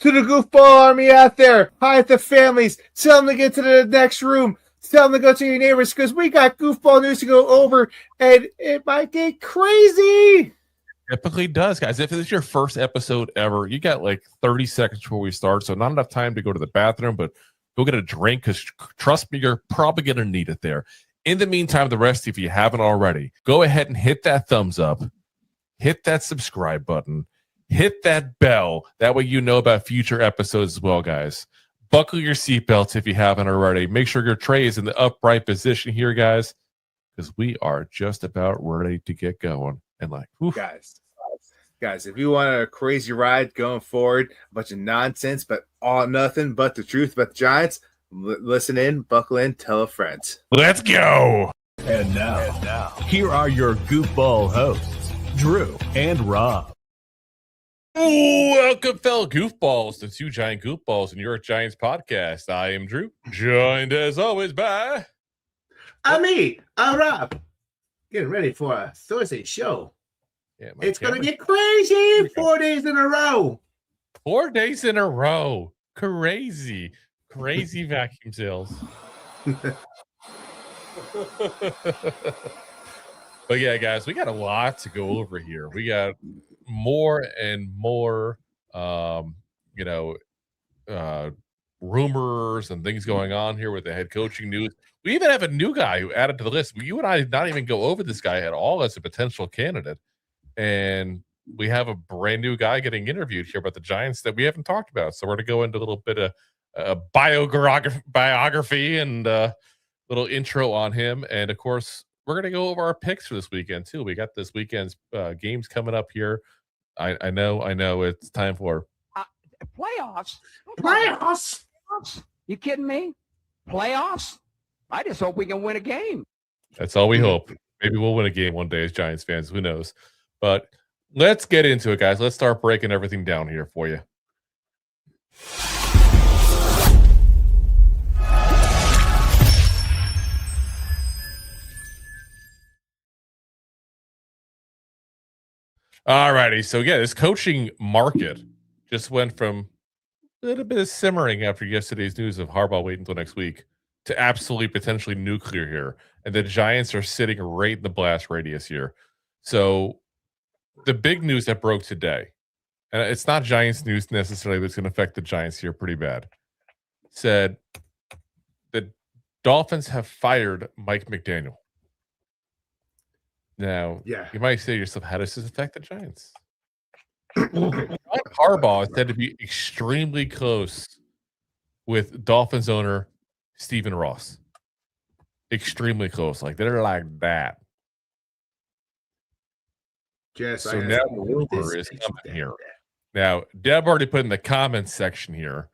to the goofball army out there. Hi at the families. Tell them to get to the next room. Tell them to go to your neighbors because we got goofball news to go over, and it might get crazy. Typically does, guys. If it's your first episode ever, you got like 30 seconds before we start, so not enough time to go to the bathroom, but go get a drink because trust me, you're probably going to need it there. In the meantime, the rest, if you haven't already, go ahead and hit that thumbs up, hit that subscribe button, hit that bell. That way you know about future episodes as well, guys. Buckle your seatbelts if you haven't already. Make sure your tray is in the upright position here, guys, because we are just about ready to get going. And like, oof. Guys, if you want a crazy ride going forward, a bunch of nonsense, but all nothing but the truth about the Giants, listen in, buckle in, tell a friend. Let's go. And now, here are your goofball hosts, Drew and Rob. Welcome, fellow goofballs, to Two Giant Goofballs in your Giants podcast. I am Drew, joined as always by... I'm Rob. Getting ready for a Thursday show. Yeah, it's going to get crazy 4 days in a row. 4 days in a row. Crazy vacuum sales. But yeah, guys, we got a lot to go over here. We got more and more, rumors and things going on here with the head coaching news. We even have a new guy who added to the list. You and I did not even go over this guy at all as a potential candidate. And we have a brand new guy getting interviewed here about the Giants that we haven't talked about. So we're going to go into a little bit of biography and a little intro on him. And, of course, we're going to go over our picks for this weekend, too. We got this weekend's games coming up here. I know. It's time for... Playoffs? Playoffs? You kidding me? Playoffs? I just hope we can win a game. That's all we hope. Maybe we'll win a game one day as Giants fans. Who knows? But let's get into it, guys. Let's start breaking everything down here for you. All righty. So, yeah, this coaching market just went from a little bit of simmering after yesterday's news of Harbaugh waiting until next week to absolutely potentially nuclear here. And the Giants are sitting right in the blast radius here. So the big news that broke today, and it's not Giants news necessarily, but it's going to affect the Giants here pretty bad, said the Dolphins have fired Mike McDaniel. Now, you might say to yourself, how does this affect the Giants? John Harbaugh is said to be extremely close with Dolphins owner Stephen Ross. Extremely close. Like, they're like that. So now the rumor is coming here. Now, Deb already put in the comments section here,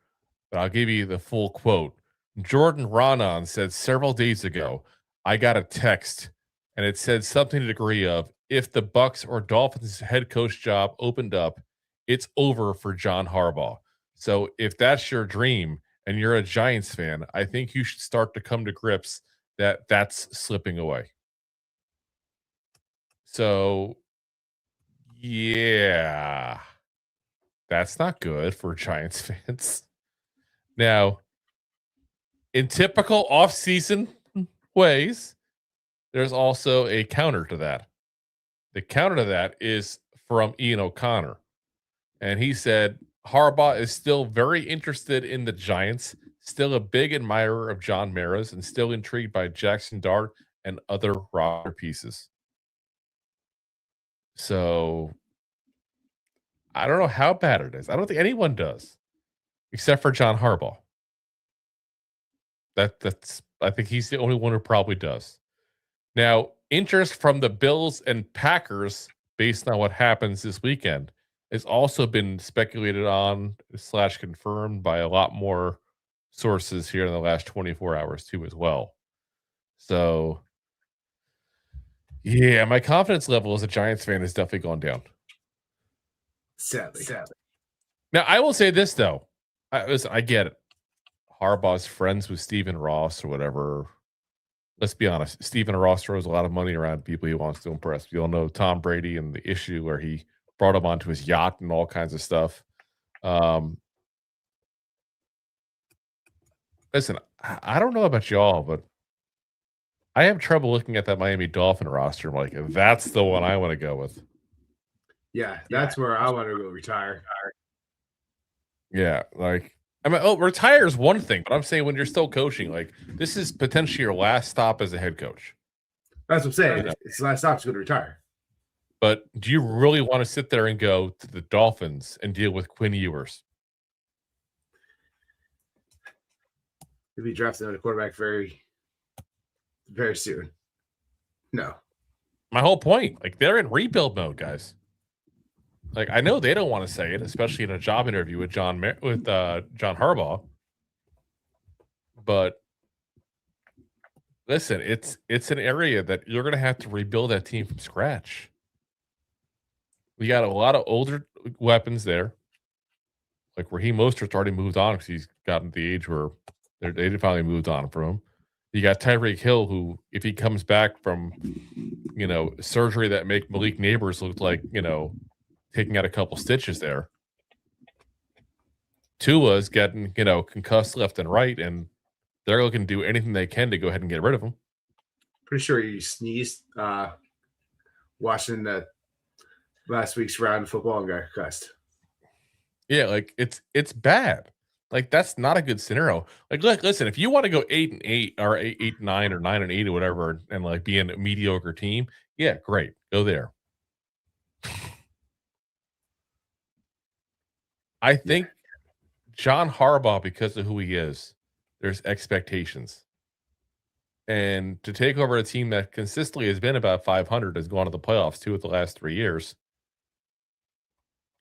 but I'll give you the full quote. Jordan Ronan said several days ago, I got a text, and it said something to the degree of, if the Bucs or Dolphins head coach job opened up, it's over for John Harbaugh. So if that's your dream and you're a Giants fan, I think you should start to come to grips that that's slipping away. So, yeah, that's not good for Giants fans. Now, in typical offseason ways, there's also a counter to that. The counter to that is from Ian O'Connor. And he said, Harbaugh is still very interested in the Giants, still a big admirer of John Mara's, and still intrigued by Jackson Dart and other roster pieces. So, I don't know how bad it is. I don't think anyone does, except for John Harbaugh. I think he's the only one who probably does. Now, interest from the Bills and Packers, based on what happens this weekend, has also been speculated on / confirmed by a lot more sources here in the last 24 hours too as well. So, yeah, my confidence level as a Giants fan has definitely gone down. Sadly. Now, I will say this, though. I get it. Harbaugh's friends with Stephen Ross or whatever. Let's be honest. Stephen Ross throws a lot of money around people he wants to impress. We all know Tom Brady and the issue where he brought him onto his yacht and all kinds of stuff. Listen, I don't know about y'all, but I have trouble looking at that Miami Dolphin roster. I'm like, that's the one I want to go with. Yeah, that's where I want to go retire. Yeah, like I mean, retire is one thing, but I'm saying when you're still coaching, like this is potentially your last stop as a head coach. That's what I'm saying. It's the last stop. It's going to retire. But do you really want to sit there and go to the Dolphins and deal with Quinn Ewers? He'll be drafting on a quarterback very, very soon. No. My whole point, like they're in rebuild mode, guys. Like I know they don't want to say it, especially in a job interview with John Harbaugh. But listen, it's an area that you're going to have to rebuild that team from scratch. We got a lot of older weapons there. Like Raheem Mostert's already moved on because he's gotten to the age where they finally moved on from him. You got Tyreek Hill, who, if he comes back from, surgery that make Malik Neighbors look like, taking out a couple stitches there. Tua's getting, concussed left and right, and they're looking to do anything they can to go ahead and get rid of him. Pretty sure you sneezed watching the last week's round of football and got concussed. Yeah, like it's bad. Like that's not a good scenario. Like, listen, if you want to go 8-8 or 8-9 or 9-8 or whatever, and like be in a mediocre team, yeah, great, go there. I think John Harbaugh, because of who he is, there's expectations. And to take over a team that consistently has been about 500, has gone to the playoffs 2 of the last 3 years,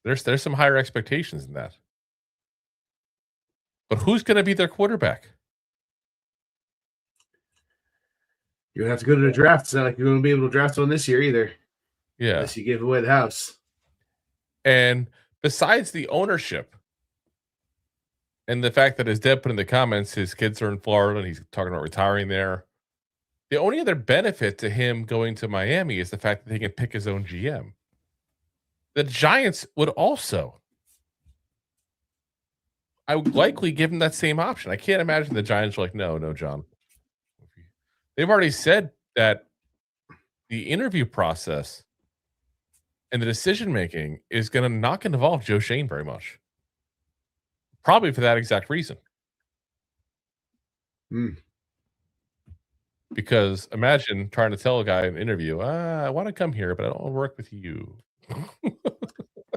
there's some higher expectations in that. But who's going to be their quarterback? You don't have to go to the draft. It's not like you're going to be able to draft one this year either. Yeah. Unless you give away the house. And besides the ownership and the fact that, as Deb put in the comments, his kids are in Florida and he's talking about retiring there. The only other benefit to him going to Miami is the fact that he can pick his own GM. The Giants would also. I would likely give him that same option. I can't imagine the Giants are like, no, John. They've already said that the interview process and the decision-making is going to not going to involve Joe Shane very much. Probably for that exact reason. Because imagine trying to tell a guy in an interview, I want to come here, but I don't want to work with you.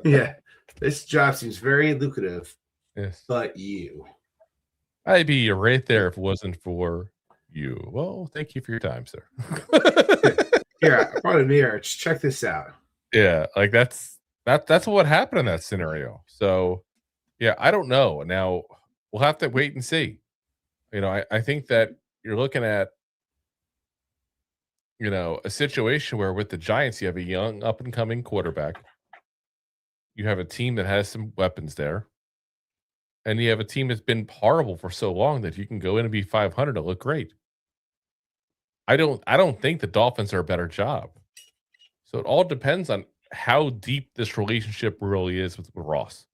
Yeah. This job seems very lucrative. Yes. But you. I'd be right there if it wasn't for you. Well, thank you for your time, sir. Here, I brought a mirror. Check this out. Yeah, like that's what happened in that scenario. So, yeah, I don't know. Now, we'll have to wait and see. I think that you're looking at, a situation where with the Giants, you have a young up-and-coming quarterback. You have a team that has some weapons there. And you have a team that's been horrible for so long that you can go in and be 500 and look great. I don't think the Dolphins are a better job. So it all depends on how deep this relationship really is with Ross.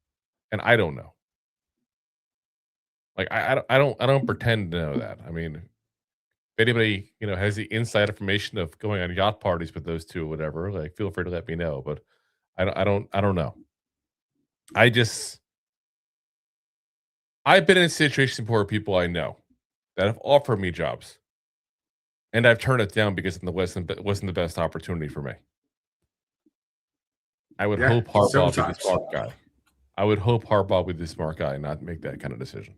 And I don't know. Like I don't pretend to know that. I mean, if anybody, has the inside information of going on yacht parties with those two or whatever, like feel free to let me know. But I don't know. I've been in situations where people I know that have offered me jobs, and I've turned it down because it wasn't the best opportunity for me. I would hope Harbaugh be the smart guy. I would hope Harbaugh would be the smart guy and not make that kind of decision.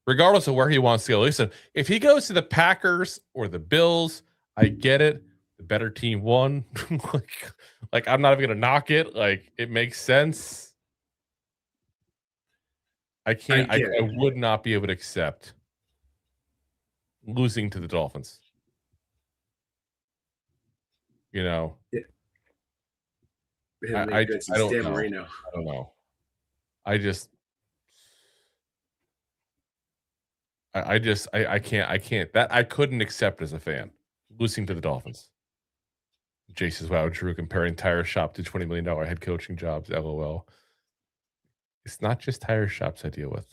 Regardless of where he wants to go. Listen, if he goes to the Packers or the Bills, I get it. The better team won. like I'm not even going to knock it. Like, it makes sense. I would not be able to accept losing to the Dolphins. Yeah. I don't know. I don't know. I can't. That I couldn't accept as a fan. Losing to the Dolphins. Jace says, wow, Drew comparing tire shop to $20 million head coaching jobs. LOL. It's not just tire shops I deal with.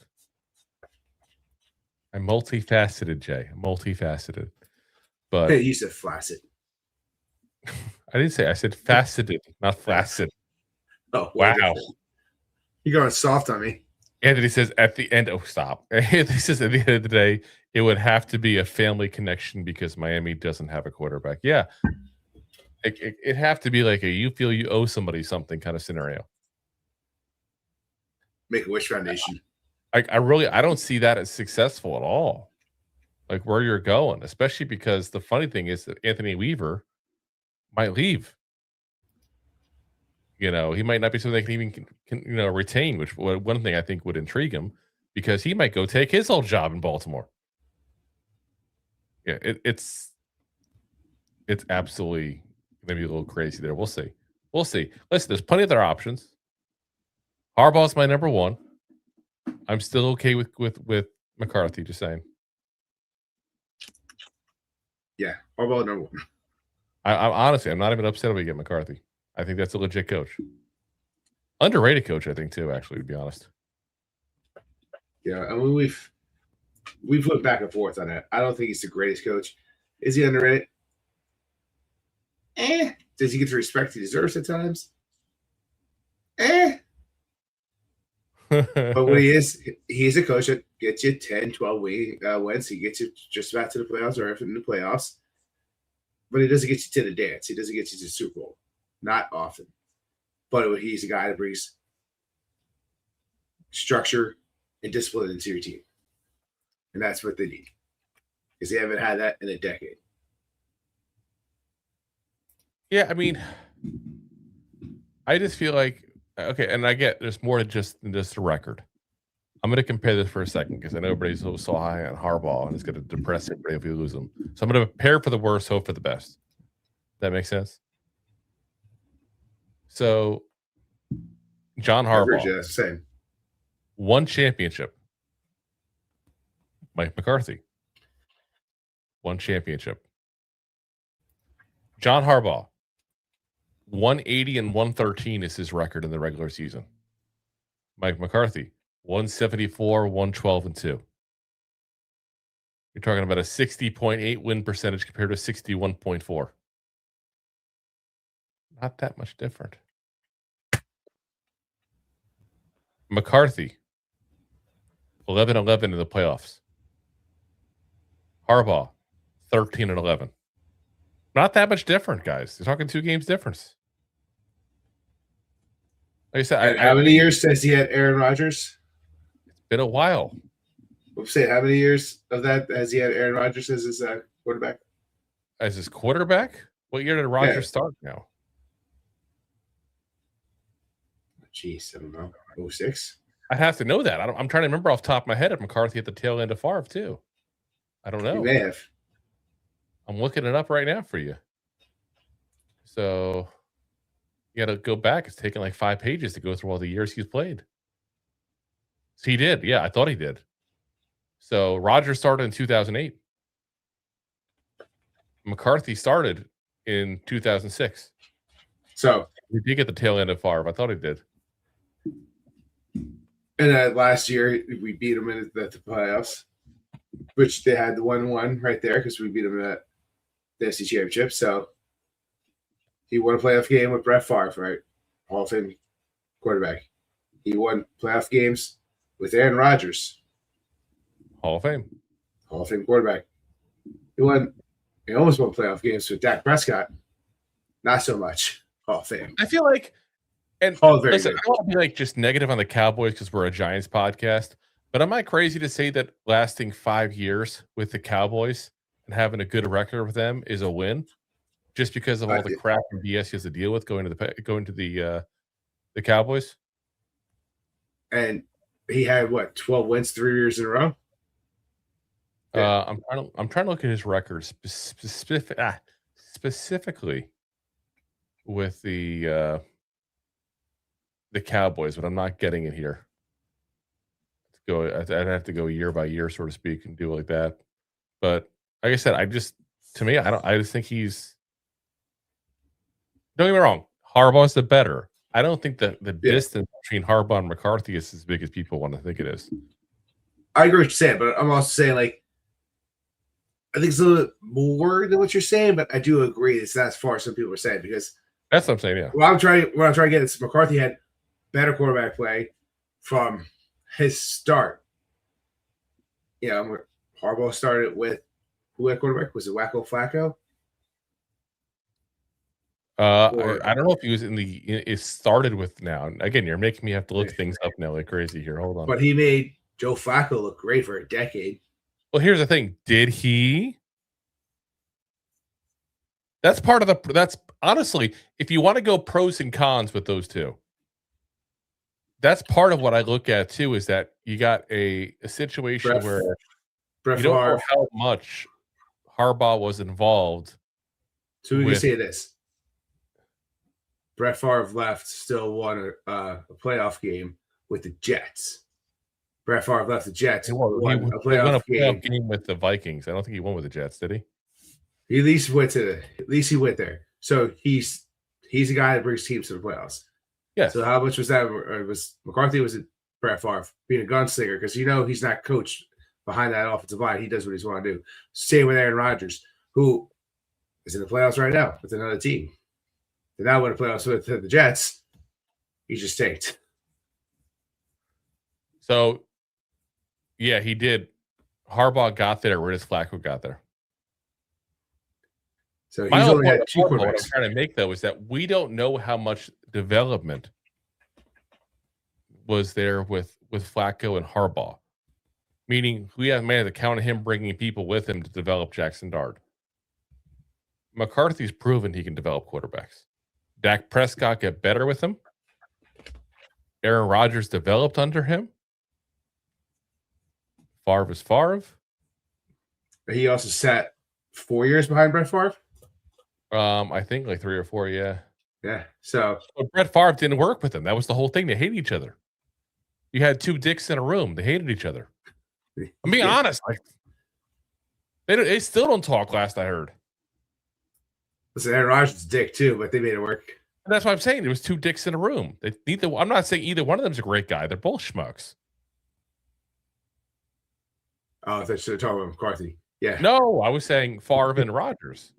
I'm multifaceted, Jay. I'm multifaceted. But Hey, you said flaccid. I didn't say. I said faceted, not flaccid. Oh, wow. You're going soft on me. Anthony says at the end. Oh, stop. Anthony says at the end of the day, it would have to be a family connection because Miami doesn't have a quarterback. Yeah, it'd have to be like a you feel you owe somebody something kind of scenario. Make-A-Wish Foundation. I don't see that as successful at all. Like where you're going, especially because the funny thing is that Anthony Weaver might leave. He might not be something they can even retain, which one thing I think would intrigue him because he might go take his old job in Baltimore. Yeah, it's absolutely maybe a little crazy there. We'll see. Listen, there's plenty of other options. Harbaugh's my number one. I'm still okay with McCarthy. Just saying. Yeah, Harbaugh number one. I'm honestly, I'm not even upset if we get McCarthy. I think that's a legit coach. Underrated coach, I think, too, actually, to be honest. Yeah, I mean, we've went back and forth on that. I don't think he's the greatest coach. Is he underrated? Does he get the respect he deserves at times? But what he is a coach that gets you 10, 12 wins. He gets you just about to the playoffs or in the playoffs. But he doesn't get you to the dance. He doesn't get you to the Super Bowl. Not often. But he's a guy that brings structure and discipline into your team. And that's what they need. Because they haven't had that in a decade. Yeah, I mean, I just feel like, okay, and I get there's more than just a record. I'm going to compare this for a second because I know everybody's so high on Harbaugh and it's going to depress everybody if we lose them. So I'm going to prepare for the worst, hope for the best. That makes sense? So, John Harbaugh, same. One championship. Mike McCarthy, one championship. John Harbaugh, 180 and 113 is his record in the regular season. Mike McCarthy, 174, 112 and 2. You're talking about a 60.8 win percentage compared to 61.4. Not that much different. McCarthy, 11-11 in the playoffs. Harbaugh, 13-11. Not that much different, guys. You're talking 2 games difference. Like I said, how many years since he had Aaron Rodgers? It's been a while. We'll say how many years of that has he had Aaron Rodgers as his quarterback? As his quarterback? What year did Rodgers start now? Jeez, I don't know. 06? I'd have to know that. I'm trying to remember off the top of my head if McCarthy at the tail end of Favre, too. I don't know. He may have. I'm looking it up right now for you. So you got to go back. It's taken like 5 pages to go through all the years he's played. So he did. Yeah, I thought he did. So Rodgers started in 2008. McCarthy started in 2006. So he did get the tail end of Favre. I thought he did. And last year, we beat him at the playoffs, which they had the 1-1 right there because we beat him at the NFC Championship. So he won a playoff game with Brett Favre, right? Hall of Fame quarterback. He won playoff games with Aaron Rodgers. Hall of Fame. Hall of Fame quarterback. He almost won playoff games with Dak Prescott. Not so much. Hall of Fame. I feel like, and listen, I don't want to be like just negative on the Cowboys because we're a Giants podcast, but am I crazy to say that lasting 5 years with the Cowboys and having a good record with them is a win, just because of all the crap and BS he has to deal with going to the Cowboys? And he had 12 wins 3 years in a row. Yeah. I'm trying to look at his record specifically with the Cowboys, but I'm not getting it here. I'd have to go year by year, so to speak, and do it like that. But like I said, I just think he's. Don't get me wrong, Harbaugh's the better. I don't think that the distance between Harbaugh and McCarthy is as big as people want to think it is. I agree with what you're saying, but I'm also saying like I think it's a little bit more than what you're saying, but I do agree it's not as far as some people are saying because That's what I'm saying. Yeah. what I'm trying to get is McCarthy had better quarterback play from his start. Harbaugh started with who had quarterback? Was it Wacko Flacco? I don't know if he was it started with now. Again, you're making me have to look things up now like crazy here. Hold on. But he made Joe Flacco look great for a decade. Well, here's the thing. Did he? That's part of that's honestly, if you want to go pros and cons with those two, that's part of what I look at too, is that you got a situation where you don't know how much Harbaugh was involved. So we can say this. Brett Favre left, still won a playoff game with the Jets. Brett Favre left the Jets. He won a playoff game with the Vikings. I don't think he won with the Jets, did he? He at least went there. So he's a guy that brings teams to the playoffs. Yeah. So how much was that? Or was McCarthy? Was it Brett Favre being a gunslinger? Because he's not coached behind that offensive line. He does what he's want to do. Same with Aaron Rodgers, who is in the playoffs right now with another team. They're not winning the playoffs with the Jets. He just tanked. So, yeah, he did. Harbaugh got there. Where does Flacco got there? So he's only had two quarterbacks. What I'm trying to make, though, is that we don't know how much development was there with Flacco and Harbaugh. Meaning, we have made the count of him bringing people with him to develop Jackson Dart. McCarthy's proven he can develop quarterbacks. Dak Prescott get better with him. Aaron Rodgers developed under him. Favre is Favre. He also sat 4 years behind Brett Favre. I think like 3 or 4, yeah. Yeah. So but Brett Favre didn't work with him. That was the whole thing. They hated each other. You had two dicks in a room. They hated each other. I'm being honest. Like they still don't talk. Last I heard. Listen, Aaron Rodgers is a dick too, but they made it work. And that's what I'm saying. There was two dicks in a room. I'm not saying either one of them's a great guy. They're both schmucks. Oh, they should have talked about McCarthy. Yeah. No, I was saying Favre and Rodgers.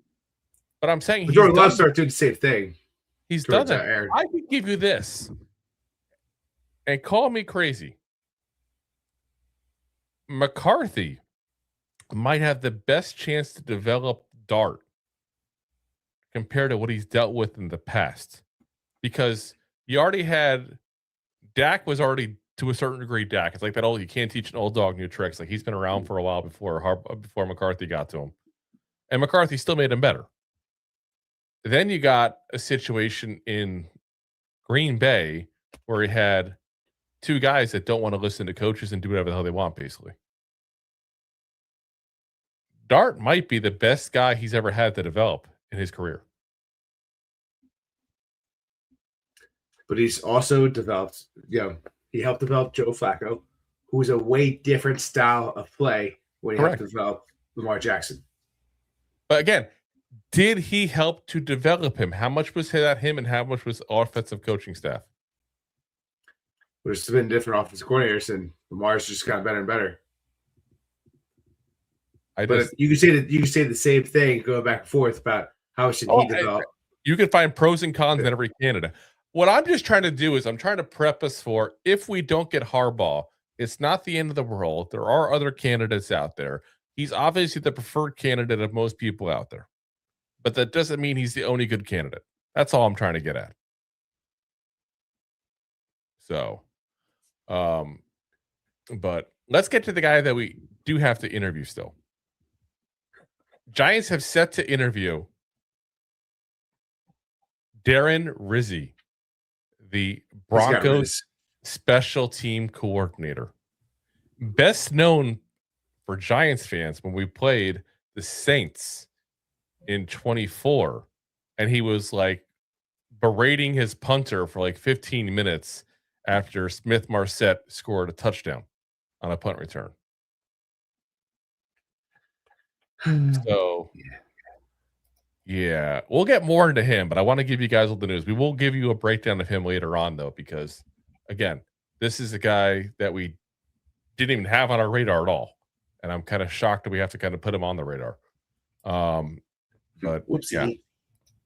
But I'm saying Jordan Love started doing the same thing. He's done it. I can give you this. And call me crazy. McCarthy might have the best chance to develop Dart compared to what he's dealt with in the past. Because you already had Dak was already to a certain degree Dak. It's like that old you can't teach an old dog new tricks. Like he's been around for a while before McCarthy got to him. And McCarthy still made him better. Then you got a situation in Green Bay where he had two guys that don't want to listen to coaches and do whatever the hell they want, basically. Dart might be the best guy he's ever had to develop in his career. But he's also developed, he helped develop Joe Flacco, who's a way different style of play when he helped develop Lamar Jackson. But again, did he help to develop him? How much was that him and how much was offensive coaching staff? There's been different offensive coordinators, and Lamar's just gotten better and better. But you can say the same thing going back and forth about how should he develop. You can find pros and cons in every candidate. What I'm just trying to do is I'm trying to prep us for if we don't get Harbaugh, it's not the end of the world. There are other candidates out there. He's obviously the preferred candidate of most people out there. But that doesn't mean he's the only good candidate. That's all I'm trying to get at. So, but let's get to the guy that we do have to interview still. Giants have set to interview Darren Rizzi, the Broncos special team coordinator. Best known for Giants fans when we played the Saints in 24, and he was like berating his punter for like 15 minutes after Smith Marset scored a touchdown on a punt return. So, yeah, we'll get more into him, but I want to give you guys all the news. We will give you a breakdown of him later on, though, because, again, this is a guy that we didn't even have on our radar at all. And I'm kind of shocked that we have to kind of put him on the radar. But whoopsie. Yeah,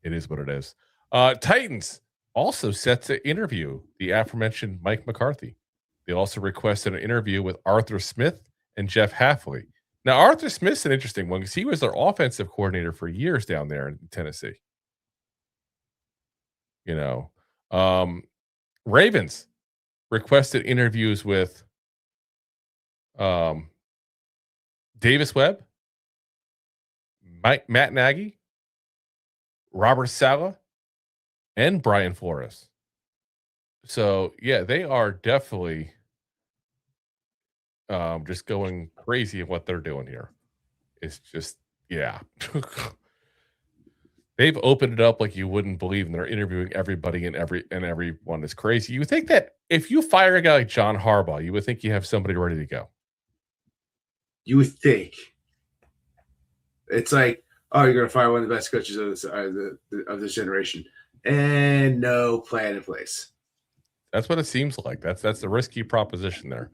it is what it is. Titans also set to interview the aforementioned Mike McCarthy. They also requested an interview with Arthur Smith and Jeff Hafley. Now, Arthur Smith's an interesting one because he was their offensive coordinator for years down there in Tennessee. Ravens requested interviews with Davis Webb, Matt Nagy, Robert Saleh, and Brian Flores. So, yeah, they are definitely just going crazy at what they're doing here. It's just, yeah. They've opened it up like you wouldn't believe, and they're interviewing everybody, and everyone is crazy. You would think that if you fire a guy like John Harbaugh, you would think you have somebody ready to go. You would think. It's like, oh, you're going to fire one of the best coaches of this generation, and no plan in place. That's what it seems like. That's a risky proposition there.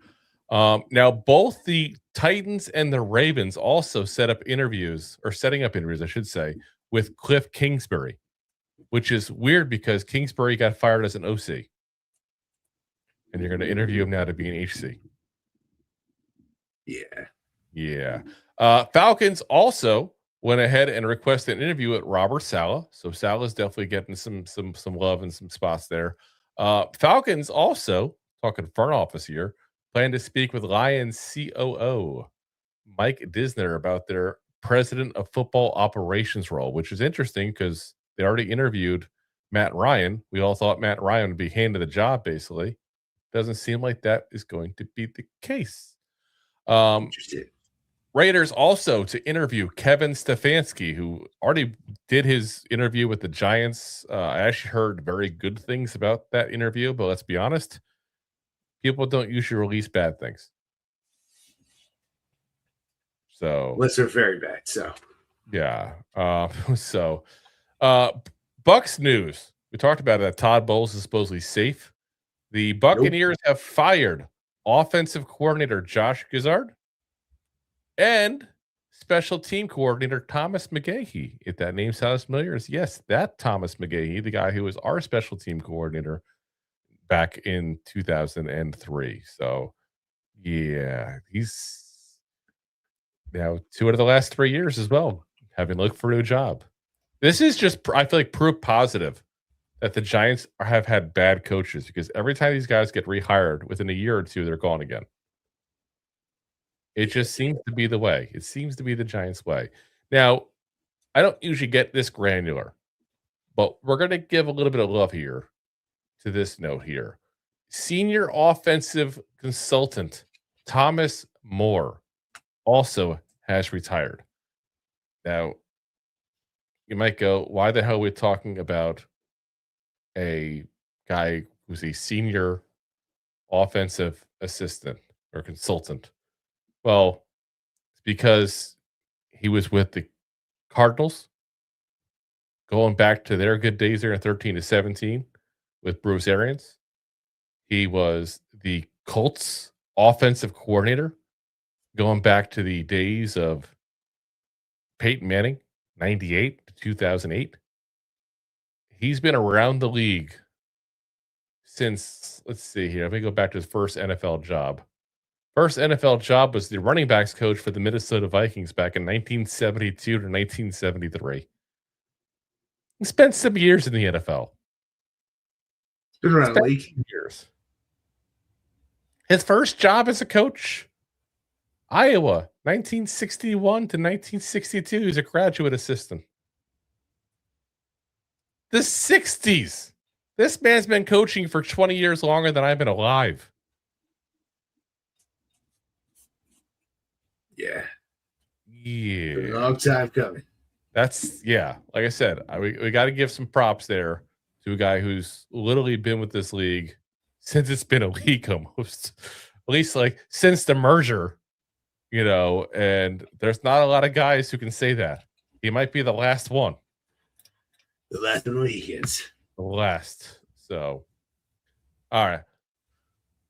Now, both the Titans and the Ravens also setting up interviews, I should say, with Cliff Kingsbury, which is weird because Kingsbury got fired as an OC. And you're going to interview him now to be an HC. Yeah. Falcons also went ahead and requested an interview with Robert Saleh. So Saleh's definitely getting some love and some spots there. Falcons also, talking front office here, plan to speak with Lions COO Mike Disner about their president of football operations role, which is interesting because they already interviewed Matt Ryan. We all thought Matt Ryan would be handed the job, basically. Doesn't seem like that is going to be the case. Interesting. Raiders also to interview Kevin Stefanski, who already did his interview with the Giants. I actually heard very good things about that interview, but let's be honest, people don't usually release bad things. So unless they're very bad. So yeah. Bucs news. We talked about that. Todd Bowles is supposedly safe. The Buccaneers have fired offensive coordinator Josh Gizzard and special team coordinator Thomas McGahee. If that name sounds familiar, yes, that Thomas McGahee, the guy who was our special team coordinator back in 2003. So, yeah, he's now 2 out of the last 3 years as well, having looked for a new job. This is just, I feel like, proof positive that the Giants have had bad coaches because every time these guys get rehired, within a year or two, they're gone again. It just seems to be the way. It seems to be the Giants' way. Now, I don't usually get this granular, but we're going to give a little bit of love here to this note here. Senior offensive consultant Thomas Moore also has retired. Now, you might go, why the hell are we talking about a guy who's a senior offensive assistant or consultant? Well, it's because he was with the Cardinals going back to their good days there in 13-17 with Bruce Arians. He was the Colts offensive coordinator going back to the days of Peyton Manning, 98 to 2008. He's been around the league since, let's see here. Let me go back to his first NFL job. First NFL job was the running backs coach for the Minnesota Vikings back in 1972 to 1973. He spent some years in the NFL. Been around the league. Years. His first job as a coach, Iowa, 1961 to 1962. He's a graduate assistant. The 60s. This man's been coaching for 20 years longer than I've been alive. Yeah. Yeah. A long time coming. That's, yeah. Like I said, we got to give some props there to a guy who's literally been with this league since it's been a league almost. At least like since the merger, and there's not a lot of guys who can say that. He might be the last one. The last of the Mohicans. The last. So, all right.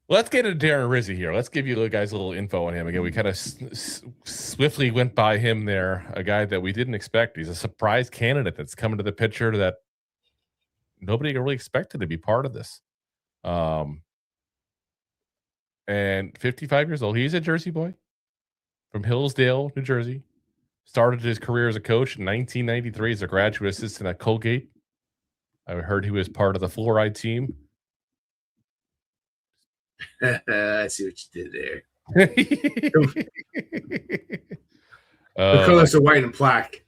Let's get into Darren Rizzi here. Let's give you guys a little info on him. Again, we kind of swiftly went by him there, a guy that we didn't expect. He's a surprise candidate that's coming to the picture that nobody really expected to be part of this. And 55 years old. He's a Jersey boy from Hillsdale, New Jersey. Started his career as a coach in 1993 as a graduate assistant at Colgate. I heard he was part of the fluoride team. I see what you did there. The colors are white and black.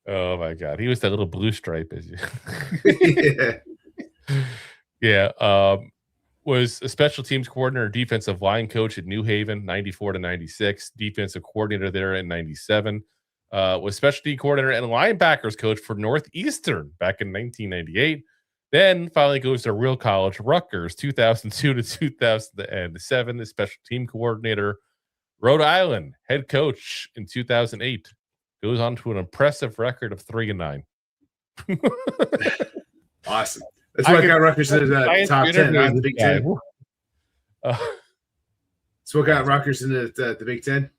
Oh my God. He was that little blue stripe. Yeah. Was a special teams coordinator, defensive line coach at New Haven, 94 to 96, defensive coordinator there in 97, was special team coordinator and linebackers coach for Northeastern back in 1998. Then finally goes to real college, Rutgers, 2002 to 2007, the special team coordinator, Rhode Island head coach in 2008. Goes on to an impressive record of 3-9. Awesome. That's why I got Rutgers in the top 10, not the Big Ten. So what got Rutgers in the Big Ten?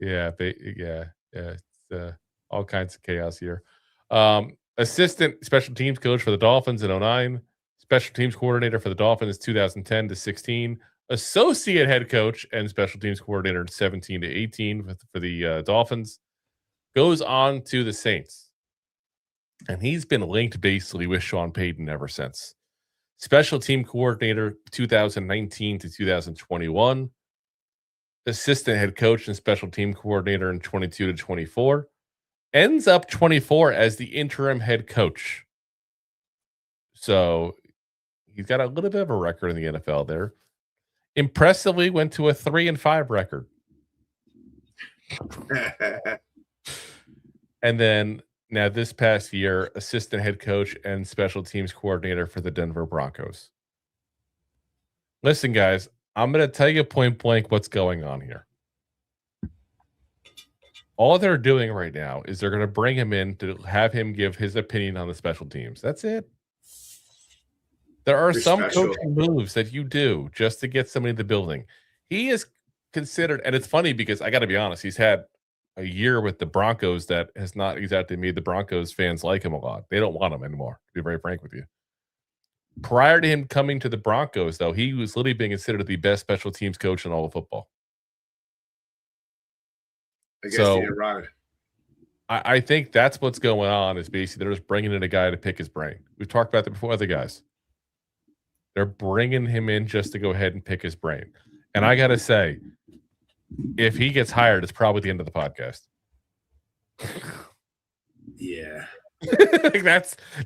Yeah. It's all kinds of chaos here. Assistant special teams coach for the Dolphins in 2009. Special teams coordinator for the Dolphins 2010 to 16. Associate head coach and special teams coordinator in 17 to 18 for the Dolphins. Goes on to the Saints. And he's been linked basically with Sean Payton ever since. Special team coordinator 2019 to 2021. Assistant head coach and special team coordinator in 22 to 24. Ends up 24 as the interim head coach. So he's got a little bit of a record in the NFL there. Impressively went to a 3-5 record. And then now this past year, assistant head coach and special teams coordinator for the Denver Broncos. Listen, guys, I'm going to tell you point blank what's going on here. All they're doing right now is they're going to bring him in to have him give his opinion on the special teams. That's it. There are some coaching moves that you do just to get somebody in the building. He is considered, and it's funny because I got to be honest, he's had a year with the Broncos that has not exactly made the Broncos fans like him a lot. They don't want him anymore, to be very frank with you. Prior to him coming to the Broncos, though, he was literally being considered the best special teams coach in all of football. I guess you're right. I think that's what's going on is basically they're just bringing in a guy to pick his brain. We've talked about that before, other guys. They're bringing him in just to go ahead and pick his brain. And I got to say, if he gets hired, it's probably the end of the podcast. Yeah.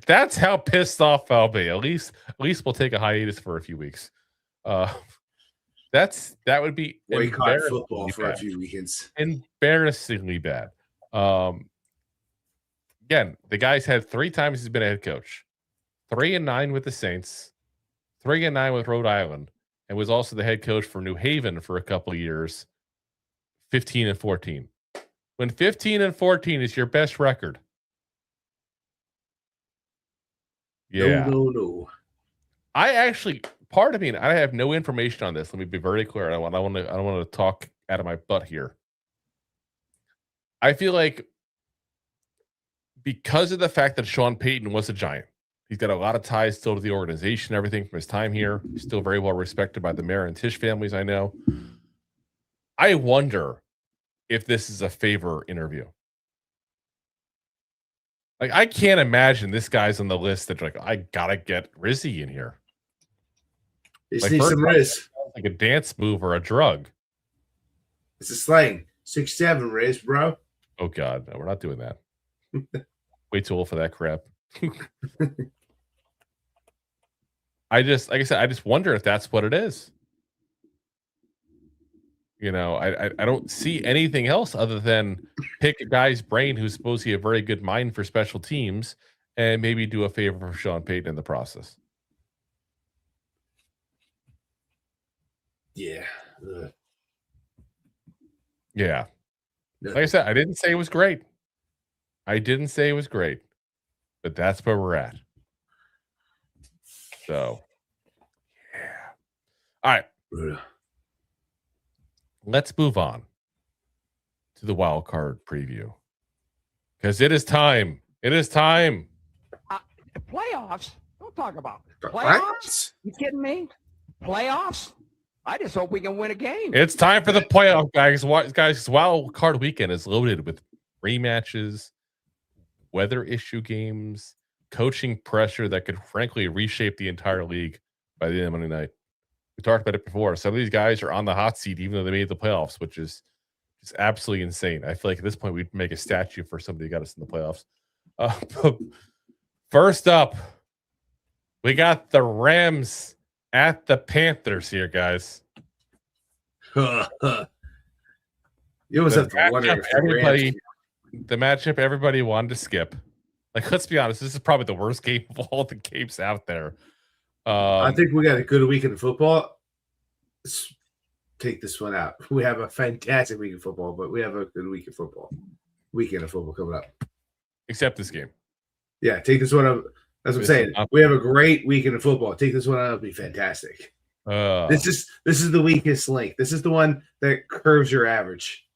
that's how pissed off I'll be. At least we'll take a hiatus for a few weeks. That would be boycott football for a few weekends. Embarrassingly bad. Again, the guy's had 3 times he's been a head coach. 3-9 with the Saints, 3-9 with Rhode Island, and was also the head coach for New Haven for a couple of years. 15-14. When 15-14 is your best record. Yeah. No. I actually, part of me, and I have no information on this. Let me be very clear. I don't want to talk out of my butt here. I feel like because of the fact that Sean Payton was a Giant, he's got a lot of ties still to the organization, everything from his time here. He's still very well respected by the Mayer and Tisch families, I know. I wonder if this is a favor interview. Like, I can't imagine this guy's on the list that like, I gotta get Rizzi in here. You just need some Riz. Like a dance move or a drug. It's a slang. 6'7" Riz, bro. Oh God, no, we're not doing that. Way too old for that crap. I just wonder if that's what it is. You know, I don't see anything else other than pick a guy's brain who's supposed to be a very good mind for special teams and maybe do a favor for Sean Payton in the process. Yeah. Yeah. Like I said, I didn't say it was great. But that's where we're at. So, yeah. All right. Let's move on to the wild card preview because it is time. It is time. Playoffs? Don't talk about What? playoffs. You kidding me? Playoffs? I just hope we can win a game. It's time for the playoff, guys. Guys, wild card weekend is loaded with rematches, weather issue games, coaching pressure that could frankly reshape the entire league by the end of Monday night. We talked about it before. Some of these guys are on the hot seat even though they made the playoffs, which is just absolutely insane. I feel like at this point we'd make a statue for somebody who got us in the playoffs. First up, we got the Rams at the Panthers here, guys. You always have to wonder if the matchup everybody wanted to skip. Like, let's be honest, this is probably the worst game of all the games out there. I think we got a good weekend of football. Let's take this one out. We have a fantastic week of football, but we have a good weekend of football coming up. Except this game. Yeah, take this one out. That's what I'm saying. We have a great weekend of football. Take this one out. It'll be fantastic. This is the weakest link. This is the one that curves your average.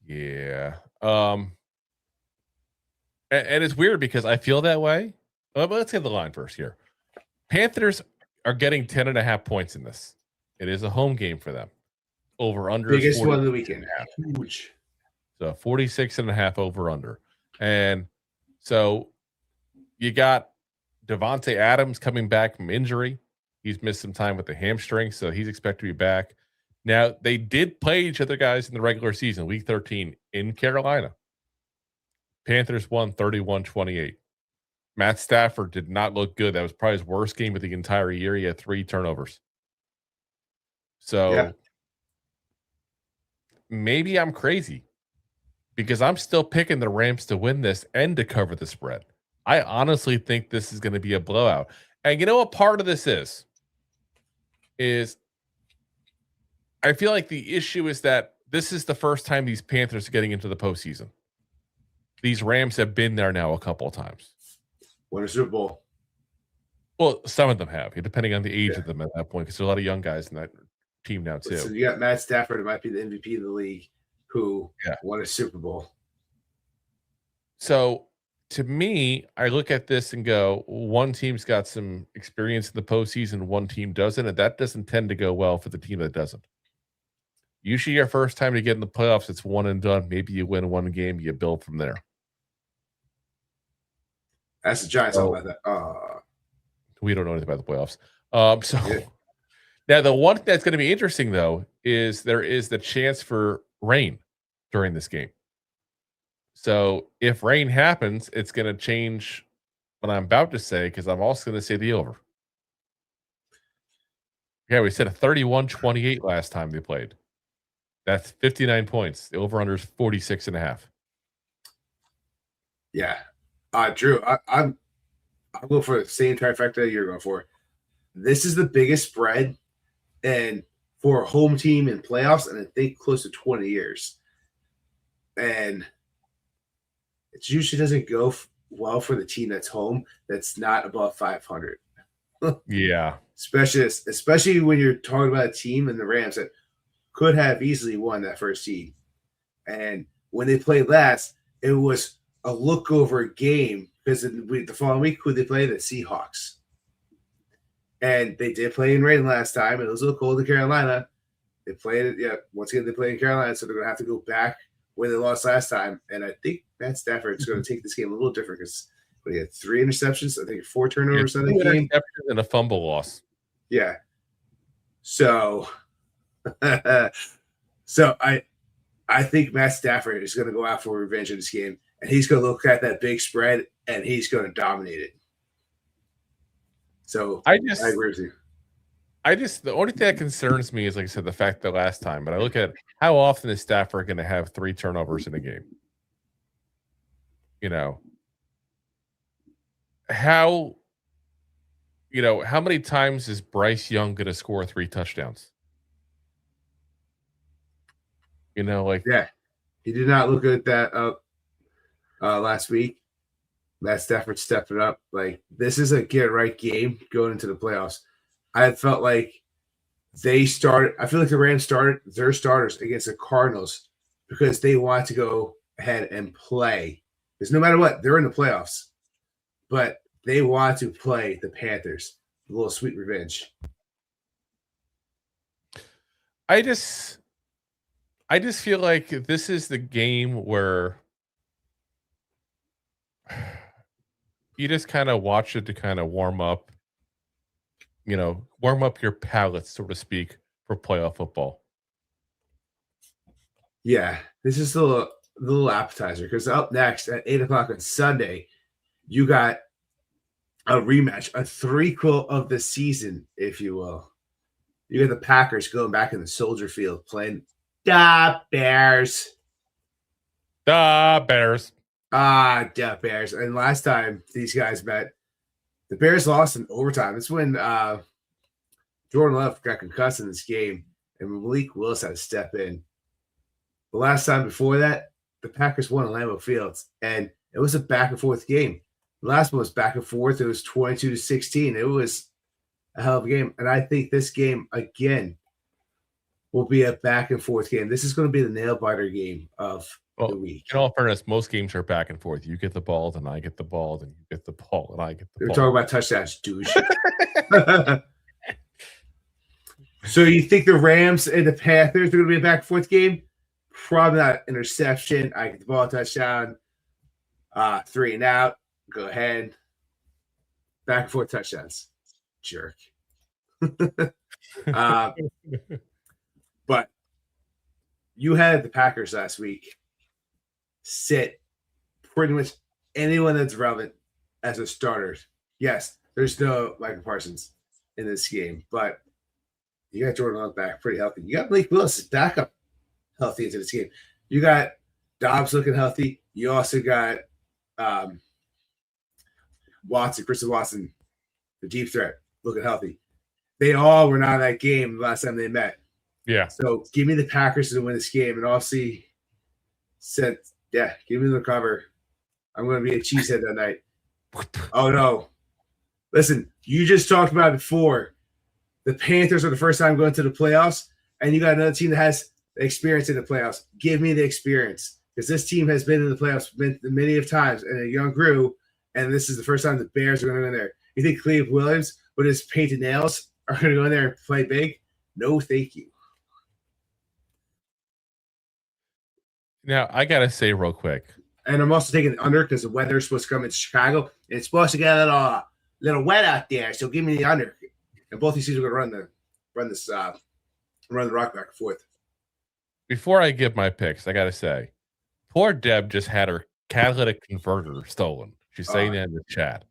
Yeah. And it's weird because I feel that way. But let's hit the line first here. Panthers are getting 10.5 points in this. It is a home game for them. Over under biggest one of the weekend. Huge. So 46.5 over under. And so you got Devontae Adams coming back from injury. He's missed some time with the hamstring, so he's expected to be back. Now, they did play each other guys in the regular season, week 13 in Carolina. Panthers won 31-28. Matt Stafford did not look good. That was probably his worst game of the entire year. He had 3 turnovers. So maybe I'm crazy because I'm still picking the Rams to win this and to cover the spread. I honestly think this is going to be a blowout. And you know what part of this is I feel like the issue is that this is the first time these Panthers are getting into the postseason. These Rams have been there now a couple of times. Won a Super Bowl. Well, some of them have, depending on the age of them at that point, because there's a lot of young guys in that team now, too. So you got Matt Stafford, who might be the MVP of the league, who won a Super Bowl. So, to me, I look at this and go, one team's got some experience in the postseason, one team doesn't, and that doesn't tend to go well for the team that doesn't. Usually your first time to get in the playoffs, it's one and done. Maybe you win one game, you build from there. That's the Giants all about that. We don't know anything about the playoffs. Now the one thing that's going to be interesting, though, is there is the chance for rain during this game. So if rain happens, it's going to change what I'm about to say because I'm also going to say the over. Yeah, we said a 31-28 last time they played. That's 59 points. The over-under is 46.5. Yeah. Drew, I'll go for the same trifecta you're going for. This is the biggest spread and for a home team in playoffs, and I think close to 20 years. And it usually doesn't go well for the team that's home that's not above 500. Yeah. Especially when you're talking about a team in the Rams that could have easily won that first seed. And when they played last, it was a look-over game because the following week, who they played? The Seahawks. And they did play in rain last time. It was a little cold in Carolina. They played it. Once again, they played in Carolina, so they're going to have to go back where they lost last time. And I think Matt Stafford is going to take this game a little different because he had 3 interceptions. I think 4 turnovers on that game. And a fumble loss. Yeah. So I think Matt Stafford is going to go out for revenge in this game, and he's going to look at that big spread, and he's going to dominate it. So I agree with you. The only thing that concerns me is, like I said, the fact that last time, but I look at how often is Stafford going to have 3 turnovers in a game? How many times is Bryce Young going to score 3 touchdowns? Yeah, he did not look good at that last week. Matt Stafford stepping up. Like, this is a get right game going into the playoffs. I felt like I feel like the Rams started their starters against the Cardinals because they want to go ahead and play. Because no matter what, they're in the playoffs. But they want to play the Panthers. A little sweet revenge. I just feel like this is the game where you just kind of watch it to kind of warm up your palate, so to speak, for playoff football. Yeah, this is the little appetizer because up next at 8 o'clock on Sunday, you got a rematch, a threequel of the season, if you will. You got the Packers going back in the Soldier Field playing the Bears. The Bears. The Bears. And last time these guys met, the Bears lost in overtime. It's when Jordan Love got concussed in this game, and Malik Willis had to step in. The last time before that, the Packers won at Lambeau Field, and it was a back-and-forth game. The last one was back and forth. It was 22-16. It was a hell of a game. And I think this game, again, will be a back-and-forth game. This is going to be the nail-biter game of the week. In all fairness, most games are back and forth. You get the ball, then I get the ball, then you get the ball, and I get the ball. We're talking about touchdowns, douche. So you think the Rams and the Panthers are going to be a back-and-forth game? Probably not. Interception. I get the ball, touchdown. 3 and out. Go ahead. Back and forth touchdowns. Jerk. But you had the Packers last week sit pretty much anyone that's relevant as a starter. Yes, there's no Michael Parsons in this game, but you got Jordan Love back pretty healthy. You got Malik Willis back up healthy into this game. You got Dobbs looking healthy. You also got Christian Watson, the deep threat, looking healthy. They all were not in that game last time they met. Yeah. So give me the Packers to win this game. And obviously said, yeah, give me the cover. I'm going to be a cheesehead that night. Oh, no. Listen, you just talked about it before. The Panthers are the first time going to the playoffs, and you got another team that has experience in the playoffs. Give me the experience. Because this team has been in the playoffs many of times, and a young grew, and this is the first time the Bears are going to go in there. You think Cleve Williams with his painted nails are going to go in there and play big? No, thank you. Now, I got to say real quick. And I'm also taking the under because the weather is supposed to come in Chicago, and it's supposed to get a little wet out there, so give me the under. And both these teams are going to run the rock back and forth. Before I give my picks, I got to say, poor Deb just had her catalytic converter stolen. She's saying that in the chat.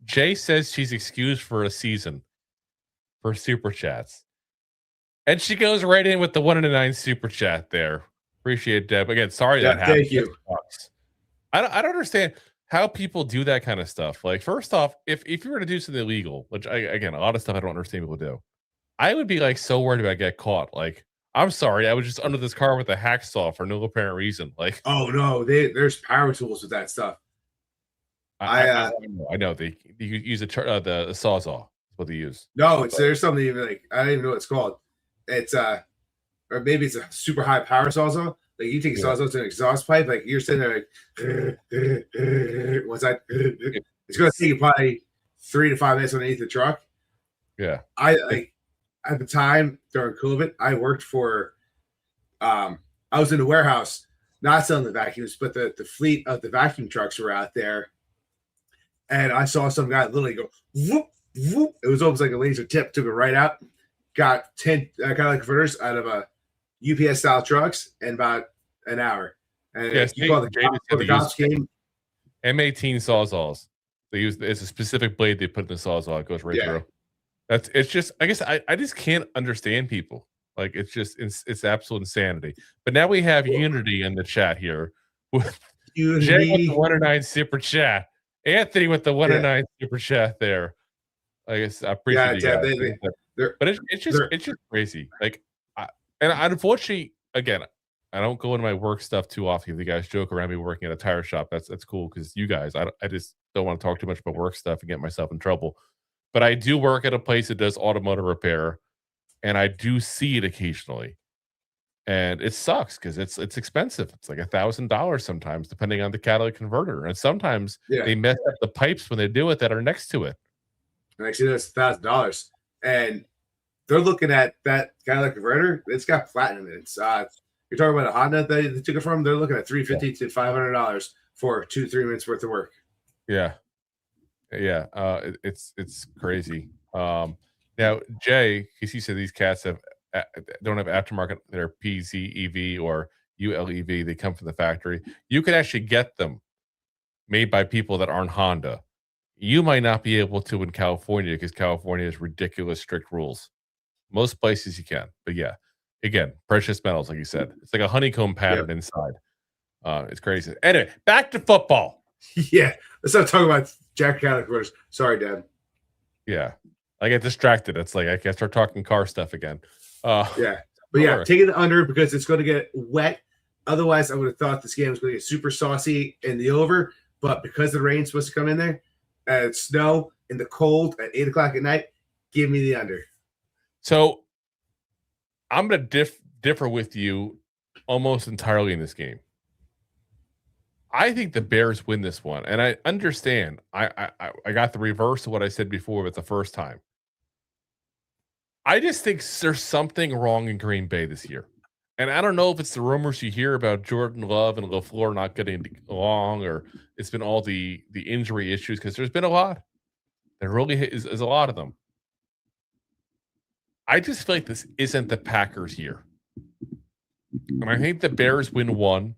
Jay says she's excused for a season for super chats. And she goes right in with the 1-9 super chat there. Appreciate it, Deb. Again, sorry that happened. Thank you. I don't understand how people do that kind of stuff. Like, first off, if you were to do something illegal, which again, a lot of stuff I don't understand people do, I would be like so worried about get caught. Like, I'm sorry, I was just under this car with a hacksaw for no apparent reason. Like, oh no, there's power tools with that stuff. I know they use the sawzall. That's what they use. No, there's something even like I don't even know what it's called. It's or maybe it's a super high power sawzall. Like you take a sawzall to an exhaust pipe, like you're sitting there like once it's gonna take you probably 3 to 5 minutes underneath the truck. Yeah. I like at the time during COVID, I worked for I was in the warehouse, not selling the vacuums, but the fleet of the vacuum trucks were out there. And I saw some guy literally go whoop, whoop. It was almost like a laser tip, took it right out, got 10 kind of like converters out of a UPS style trucks in about an hour. And you call the cops came. M18 sawzalls. They use it's a specific blade they put in the sawzall. It goes right through. It's just I guess I just can't understand people. Like it's absolute insanity. But now we have Unity in the chat here with Jay with the 1-9 super chat. Anthony with the 1-9 super chat there. I guess I appreciate you guys. But it's just crazy. Like and unfortunately, again, I don't go into my work stuff too often. If you guys joke around me working at a tire shop, that's cool because you guys, I just don't want to talk too much about work stuff and get myself in trouble. But I do work at a place that does automotive repair, and I do see it occasionally, and it sucks because it's expensive. It's like $1,000 sometimes, depending on the catalytic converter, and sometimes they mess up the pipes when they do it that are next to it. And actually, that's $1,000, and they're looking at that catalytic converter. It's got platinum in it. It's you're talking about a Honda that they took it from. They're looking at $350 to $500 for 2-3 minutes worth of work. Yeah. It's crazy. Now Jay, because he said these cats don't have aftermarket. They're PZEV or ULEV. They come from the factory. You can actually get them made by people that aren't Honda. You might not be able to in California because California has ridiculous strict rules. Most places you can, but yeah. Again, precious metals, like you said. It's like a honeycomb pattern inside. It's crazy. Anyway, back to football. Yeah. Let's not talk about Jack California. Sorry, Dad. Yeah. I get distracted. It's like I can start talking car stuff again. Yeah. But yeah, take it under because it's going to get wet. Otherwise, I would have thought this game was going to get super saucy in the over. But because the rain's supposed to come in there, and snow in the cold at 8 o'clock at night, give me the under. So I'm going to differ with you almost entirely in this game. I think the Bears win this one, and I understand. I got the reverse of what I said before with the first time. I just think there's something wrong in Green Bay this year, and I don't know if it's the rumors you hear about Jordan Love and LaFleur not getting along, or it's been all the injury issues because there's been a lot. There really is a lot of them. I just feel like this isn't the Packers' year. And I think the Bears win one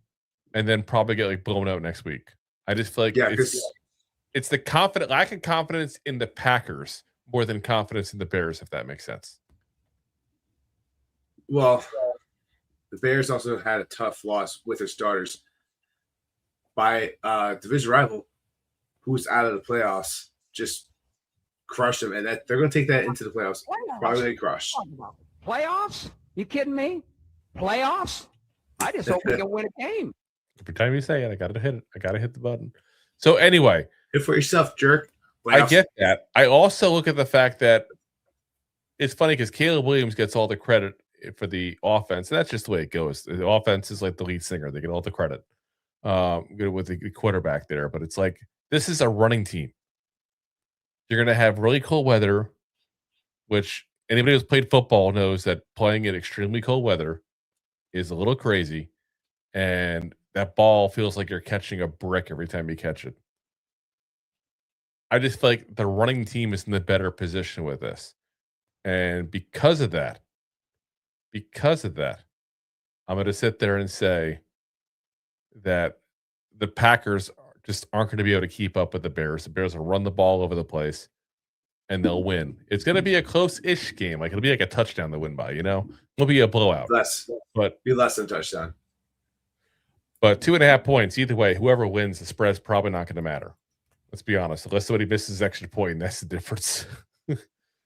and then probably get like blown out next week. I just feel like it's the lack of confidence in the Packers more than confidence in the Bears, if that makes sense. Well, the Bears also had a tough loss with their starters by division rival who's out of the playoffs, just crushed them, and that they're going to take that into the playoffs. Probably going to crush. Playoffs? You kidding me? Playoffs? I just hope we can win a game. Every time you say it, I got to hit it. I got to hit the button. So anyway. Good for yourself, jerk. Playoffs. I get that. I also look at the fact that it's funny because Caleb Williams gets all the credit for the offense, and that's just the way it goes. The offense is like the lead singer. They get all the credit with the quarterback there, but it's like this is a running team. You're going to have really cold weather, which anybody who's played football knows that playing in extremely cold weather is a little crazy. And that ball feels like you're catching a brick every time you catch it. I just feel like the running team is in the better position with this. And because of that, I'm going to sit there and say that the Packers just aren't going to be able to keep up with the Bears. The Bears will run the ball over the place, and they'll win. It's going to be a close-ish game. Like it'll be like a touchdown to win by. It'll be a blowout. Be less than a touchdown. But 2.5 points either way. Whoever wins, the spread's probably not going to matter. Let's be honest. Unless somebody misses extra point, and that's the difference.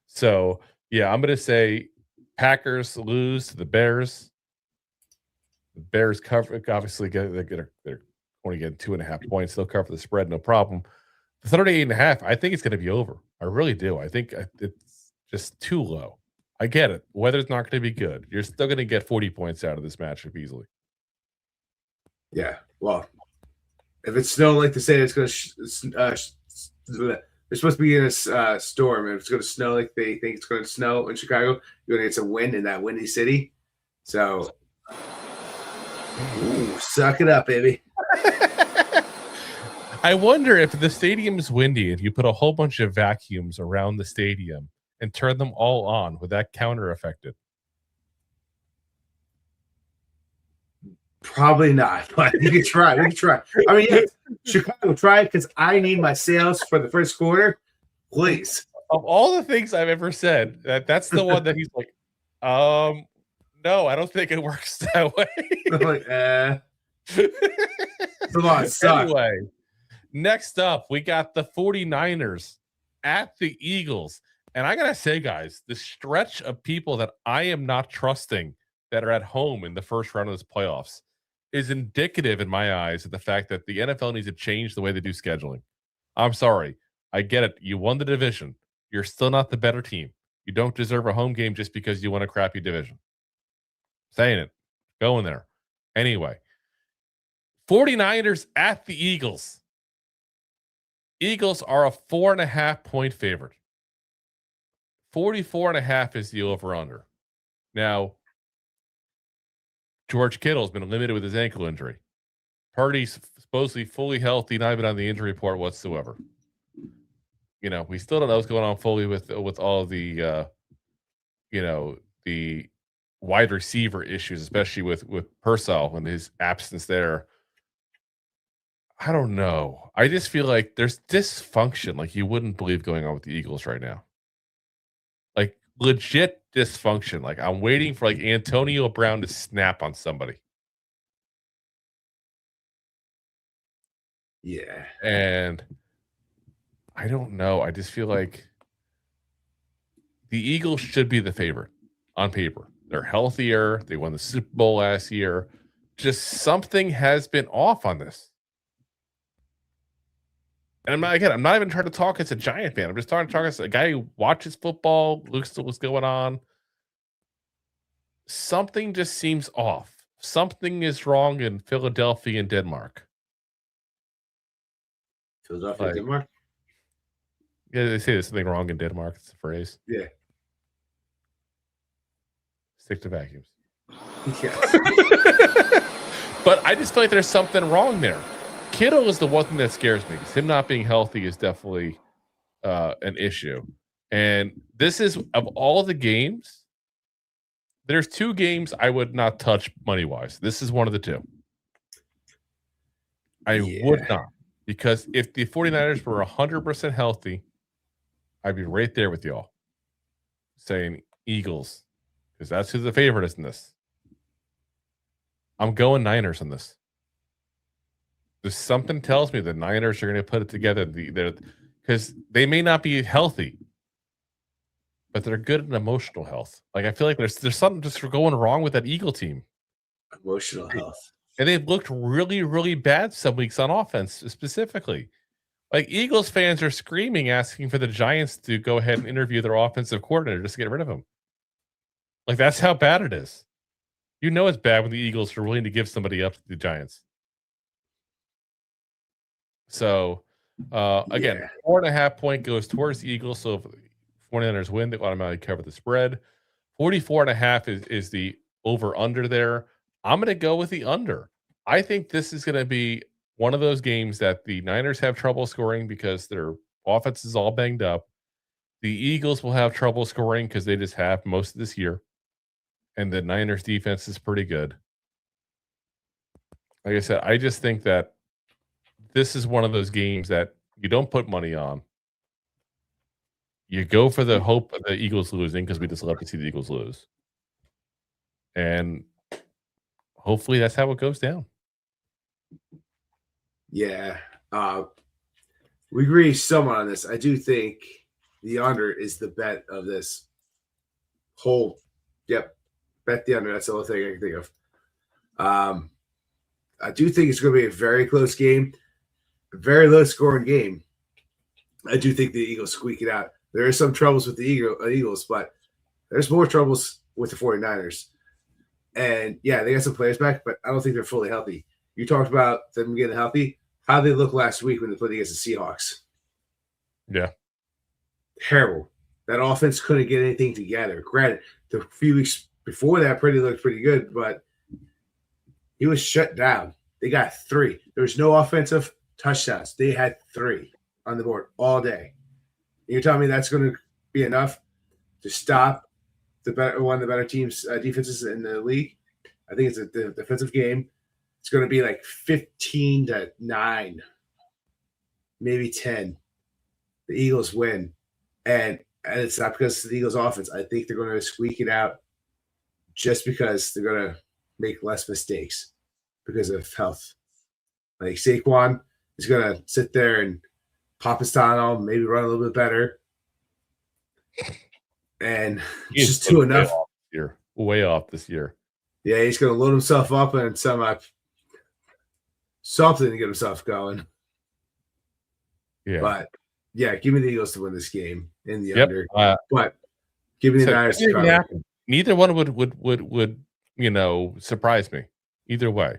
So yeah, I'm going to say Packers lose to the Bears. The Bears cover. Obviously, they're only getting 2.5 points. They'll cover the spread, no problem. The 38.5, I think it's going to be over. I really do. I think it's just too low. I get it. Weather's not going to be good. You're still going to get 40 points out of this matchup easily. Yeah. Well, if it's snowing like they say it's going to, they're supposed to be in a storm. If it's going to snow like they think it's going to snow in Chicago, you're going to get some wind in that windy city. So, suck it up, baby. I wonder if the stadium's windy, if you put a whole bunch of vacuums around the stadium and turn them all on, would that counter affect it? Probably not, but you can try. We can try. I mean, yeah, Chicago, try it because I need my sales for the first quarter. Please. Of all the things I've ever said, that's the one that he's like, no, I don't think it works that way. I'm like, it's a lot of suck. Anyway, next up, we got the 49ers at the Eagles. And I got to say, guys, the stretch of people that I am not trusting that are at home in the first round of this playoffs is indicative, in my eyes, of the fact that the NFL needs to change the way they do scheduling. I'm sorry. I get it. You won the division. You're still not the better team. You don't deserve a home game just because you won a crappy division. Saying it. Going there. Anyway. 49ers at the Eagles. Eagles are a 4.5-point favorite. 44.5 is the over-under. Now, George Kittle's been limited with his ankle injury. Purdy's supposedly fully healthy, not even on the injury report whatsoever. We still don't know what's going on fully with all the, the wide receiver issues, especially with Purcell and his absence there. I don't know. I just feel like there's dysfunction like you wouldn't believe going on with the Eagles right now. Like legit dysfunction. Like I'm waiting for like Antonio Brown to snap on somebody. Yeah. And I don't know. I just feel like the Eagles should be the favorite on paper. They're healthier. They won the Super Bowl last year. Just something has been off on this. And I'm not even trying to talk as a Giant fan. I'm just talking as a guy who watches football, looks at what's going on. Something just seems off. Something is wrong in Philadelphia and Denmark. Philadelphia, Denmark? Yeah, they say there's something wrong in Denmark. It's a phrase. Yeah. Stick to vacuums. Yes. But I just feel like there's something wrong there. Kittle is the one thing that scares me because him not being healthy is definitely an issue. And this is, of all the games, there's 2 games I would not touch money-wise. This is one of the 2. I would not. Because if the 49ers were 100% healthy, I'd be right there with y'all saying Eagles because that's who the favorite is in this. I'm going Niners in this. There's something tells me the Niners are going to put it together because they may not be healthy, but they're good in emotional health. Like I feel like there's something just going wrong with that Eagle team. Emotional health. And they've looked really, really bad some weeks on offense, specifically. Like Eagles fans are screaming, asking for the Giants to go ahead and interview their offensive coordinator just to get rid of him. Like that's how bad it is. You know it's bad when the Eagles are willing to give somebody up to the Giants. So, again, 4.5-point goes towards the Eagles. So if 49ers win, they automatically cover the spread. 44.5 is the over-under there. I'm going to go with the under. I think this is going to be one of those games that the Niners have trouble scoring because their offense is all banged up. The Eagles will have trouble scoring because they just have most of this year. And the Niners defense is pretty good. Like I said, I just think that this is one of those games that you don't put money on. You go for the hope of the Eagles losing because we just love to see the Eagles lose. And hopefully that's how it goes down. Yeah. We agree somewhat on this. I do think the under is the bet of this whole. Yep. Bet the under. That's the only thing I can think of. I do think it's going to be a very close game. Very low scoring game. I do think the Eagles squeak it out. There are some troubles with the Eagles, but there's more troubles with the 49ers. And yeah, they got some players back, but I don't think they're fully healthy. You talked about them getting healthy. How they look last week when they played against the Seahawks. Yeah. Terrible. That offense couldn't get anything together. Granted, the few weeks before that looked pretty good, but he was shut down. They got 3. There was no offensive touchdowns. They had 3 on the board all day. You're telling me that's going to be enough to stop one of the better teams' defenses in the league? I think it's a defensive game. It's going to be like 15-9, maybe 10. The Eagles win, and it's not because of the Eagles' offense. I think they're going to squeak it out just because they're going to make less mistakes because of health. Like Saquon is going to sit there and pop his tunnel, maybe run a little bit better. And just do enough. Way off this year. Yeah, he's going to load himself up and something to get himself going. Yeah. But, yeah, give me the Eagles to win this game in the Yep. under. But give me the Niners to cover. Neither one would surprise me. Either way.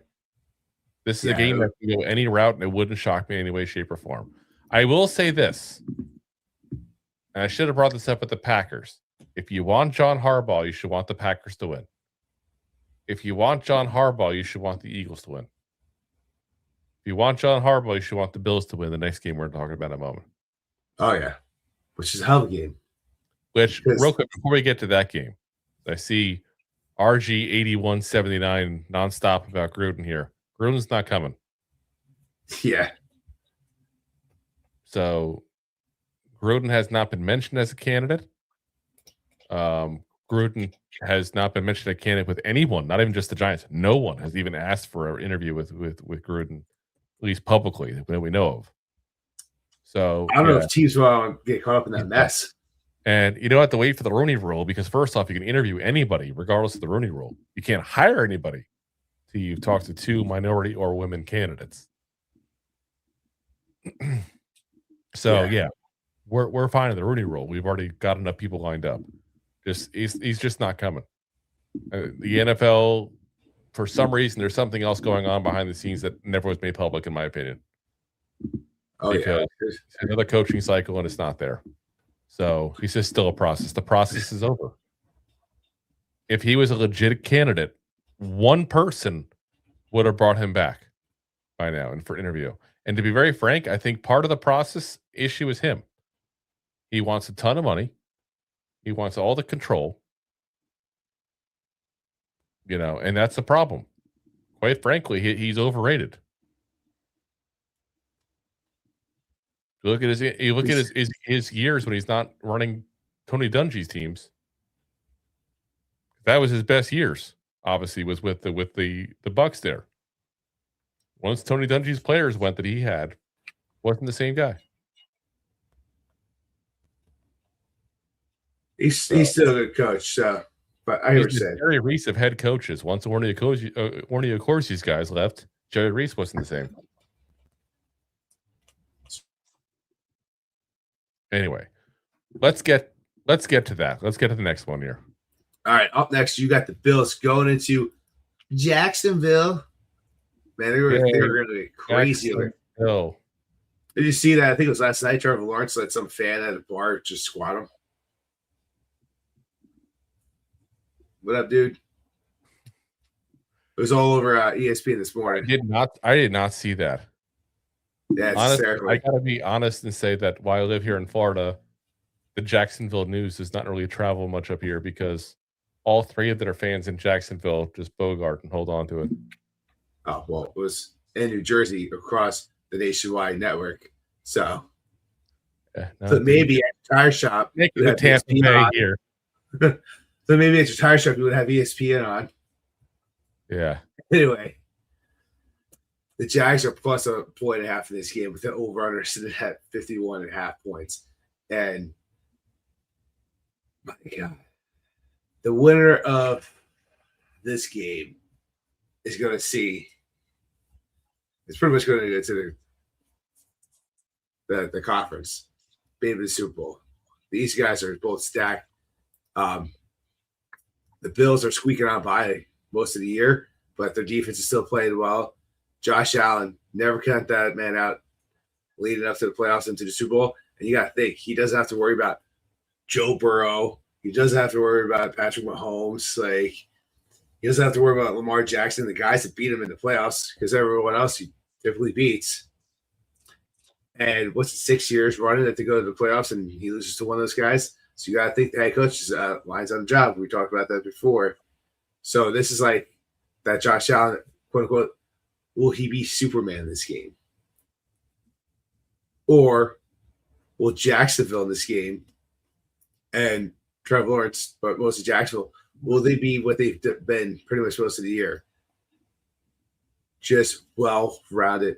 This is a game that can go any route, and it wouldn't shock me in any way, shape, or form. I will say this, and I should have brought this up with the Packers. If you want John Harbaugh, you should want the Packers to win. If you want John Harbaugh, you should want the Eagles to win. If you want John Harbaugh, you should want the Bills to win the next game we're talking about in a moment. Oh, yeah. Which is a hell of a game. Which, real quick, before we get to that game, I see RG8179 nonstop about Gruden here. Gruden's not coming. Yeah. So Gruden has not been mentioned as a candidate. Gruden has not been mentioned as a candidate with anyone, not even just the Giants. No one has even asked for an interview with Gruden, at least publicly, that we know of. So I don't know if teams will get caught up in that mess. And you don't have to wait for the Rooney Rule because first off, you can interview anybody regardless of the Rooney Rule. You can't hire anybody till you've talked to 2 minority or women candidates. So yeah, we're fine in the Rooney Rule. We've already got enough people lined up. He's just not coming. The NFL, for some reason, there's something else going on behind the scenes that never was made public, in my opinion. Because it's another coaching cycle and it's not there. So he's just still a process. The process is over. If he was a legit candidate, one person would have brought him back by now and for interview. And to be very frank, I think part of the process issue is him. He wants a ton of money. He wants all the control. And that's the problem. Quite frankly, he's overrated. You look at his years when he's not running Tony Dungy's teams. That was his best years. Obviously, was with the Bucks there. Once Tony Dungy's players went that he had, wasn't the same guy. He's still a good coach. But I hear what you're saying. Jerry Reese of head coaches. Once one of Corsi's guys left, Jerry Reese wasn't the same. Anyway, let's get to that. Let's get to the next one here. All right, up next, you got the Bills going into Jacksonville. Man, they were really crazy. Oh, did you see that? I think it was last night. Trevor Lawrence let some fan at a bar just squat him. What up, dude? It was all over ESPN this morning. I did not see that. Yeah, honestly, I gotta be honest and say that while I live here in Florida, the Jacksonville news does not really travel much up here because all 3 of their fans in Jacksonville just bogart and hold on to it. Oh, well, it was in New Jersey across the nationwide network. So, maybe at your tire shop, you have Tampa Bay here. So maybe at your tire shop, you would have ESPN on. Yeah. Anyway, the Jags are plus 1.5 in this game with the over-under sitting at 51.5 points. And, my God, the winner of this game is going to see – it's pretty much going to go to the conference, maybe the Super Bowl. These guys are both stacked. The Bills are squeaking on by most of the year, but their defense is still playing well. Josh Allen, never count that man out leading up to the playoffs into the Super Bowl. And you got to think, he doesn't have to worry about Joe Burrow. He doesn't have to worry about Patrick Mahomes. Like, he doesn't have to worry about Lamar Jackson, the guys that beat him in the playoffs, because everyone else he typically beats. And what's it, 6 years running that they go to the playoffs and he loses to one of those guys? So you got to think the head coach is lines on the job. We talked about that before. So this is like that Josh Allen, quote unquote, will he be Superman in this game? Or will Jacksonville in this game and Trevor Lawrence, but mostly Jacksonville, will they be what they've been pretty much most of the year? Just well-rounded,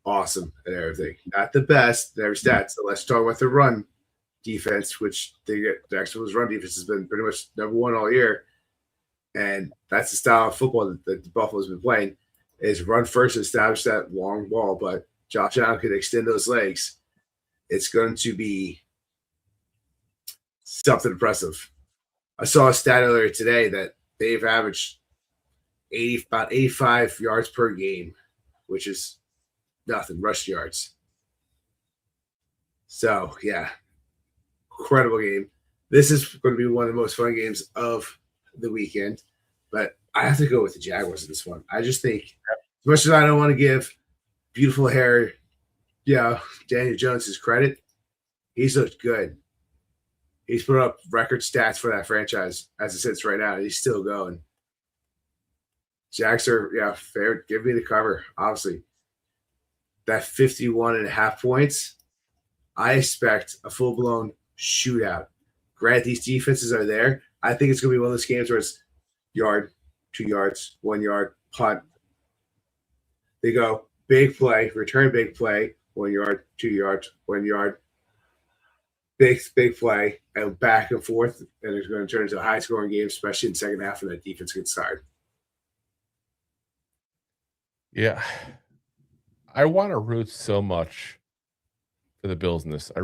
awesome at everything. Not the best at every stat. So let's talk about the run defense, which Jacksonville's run defense has been pretty much number 1 all year. And that's the style of football that the Buffalo's been playing, is run first and establish that long ball. But Josh Allen could extend those legs. It's going to be something impressive. I saw a stat earlier today that they've averaged about 85 yards per game, which is nothing, rush yards. So, yeah, incredible game. This is going to be one of the most fun games of the weekend, but I have to go with the Jaguars in this one. I just think, as much as I don't want to give beautiful hair, Daniel Jones his credit, he's looked good. He's put up record stats for that franchise as it sits right now. He's still going. Jags are, fair. Give me the cover, obviously. That 51.5 points, I expect a full-blown shootout. Granted, these defenses are there. I think it's going to be one of those games where it's yard, 2 yards, 1 yard, punt. They go big play, return big play, 1 yard, 2 yards, 1 yard. Big play, and back and forth, and it's going to turn into a high-scoring game, especially in the second half when that defense gets tired. Yeah. I want to root so much for the Bills in this. I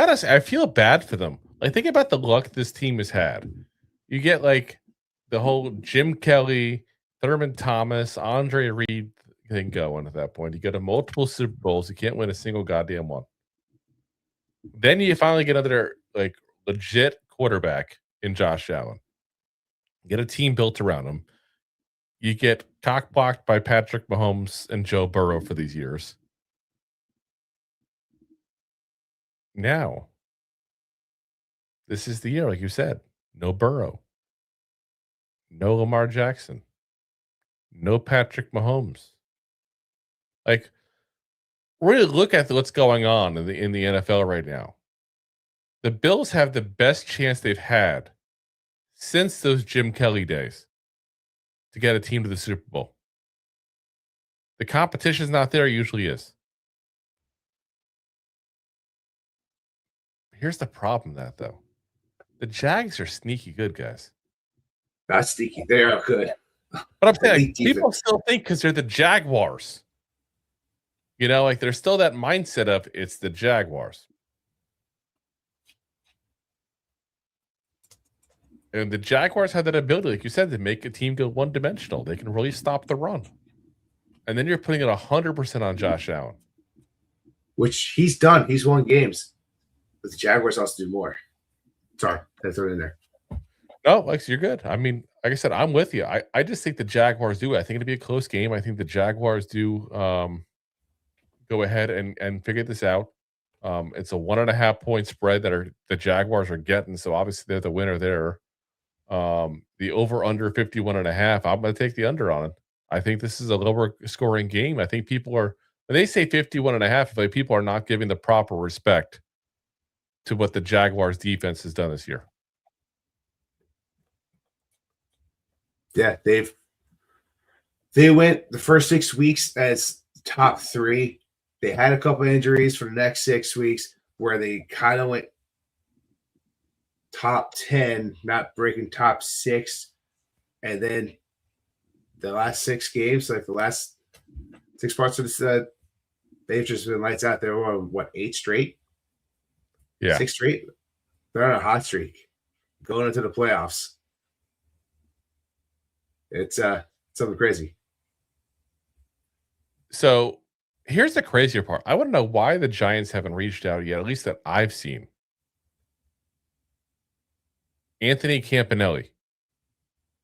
honestly, I feel bad for them. Like, think about the luck this team has had. You get, like, the whole Jim Kelly, Thurman Thomas, Andre Reed thing going at that point. You go to multiple Super Bowls. You can't win a single goddamn one. Then you finally get another like legit quarterback in Josh Allen. Get a team built around him. You get cock-blocked by Patrick Mahomes and Joe Burrow for these years. Now, this is the year, like you said. No Burrow. No Lamar Jackson. No Patrick Mahomes. Like, really look at what's going on in the NFL right now. The Bills have the best chance they've had since those Jim Kelly days to get a team to the Super Bowl. The competition's not there, it usually is. Here's the problem that though. The Jags are sneaky good, guys. Not sneaky. They are good. But I'm saying people still think because they're the Jaguars. You know, like there's still that mindset of it's the Jaguars. And the Jaguars have that ability, like you said, to make a team go one-dimensional. They can really stop the run. And then you're putting it 100% on Josh Allen. Which he's done. He's won games. But the Jaguars also do more. Sorry, I throw it in there. No, Lex, you're good. I mean, like I said, I'm with you. I just think the Jaguars do. I think it'll be a close game. I think the Jaguars do go ahead and figure this out. It's a 1.5 point spread that the Jaguars are getting. So obviously they're the winner there. The over under 51.5. I'm going to take the under on it. I think this is a lower scoring game. I think people are, when they say 51.5, like people are not giving the proper respect to what the Jaguars defense has done this year. Yeah, they went the first 6 weeks as top 3. They had a couple injuries for the next 6 weeks where they kind of went top 10, not breaking top 6. And then the last 6 games, like the last 6 parts of this, they've just been lights out. They were on, 8 straight? Yeah. 6 straight? They're on a hot streak going into the playoffs. It's something crazy. So here's the crazier part. I want to know why the Giants haven't reached out yet, at least that I've seen. Anthony Campanelli,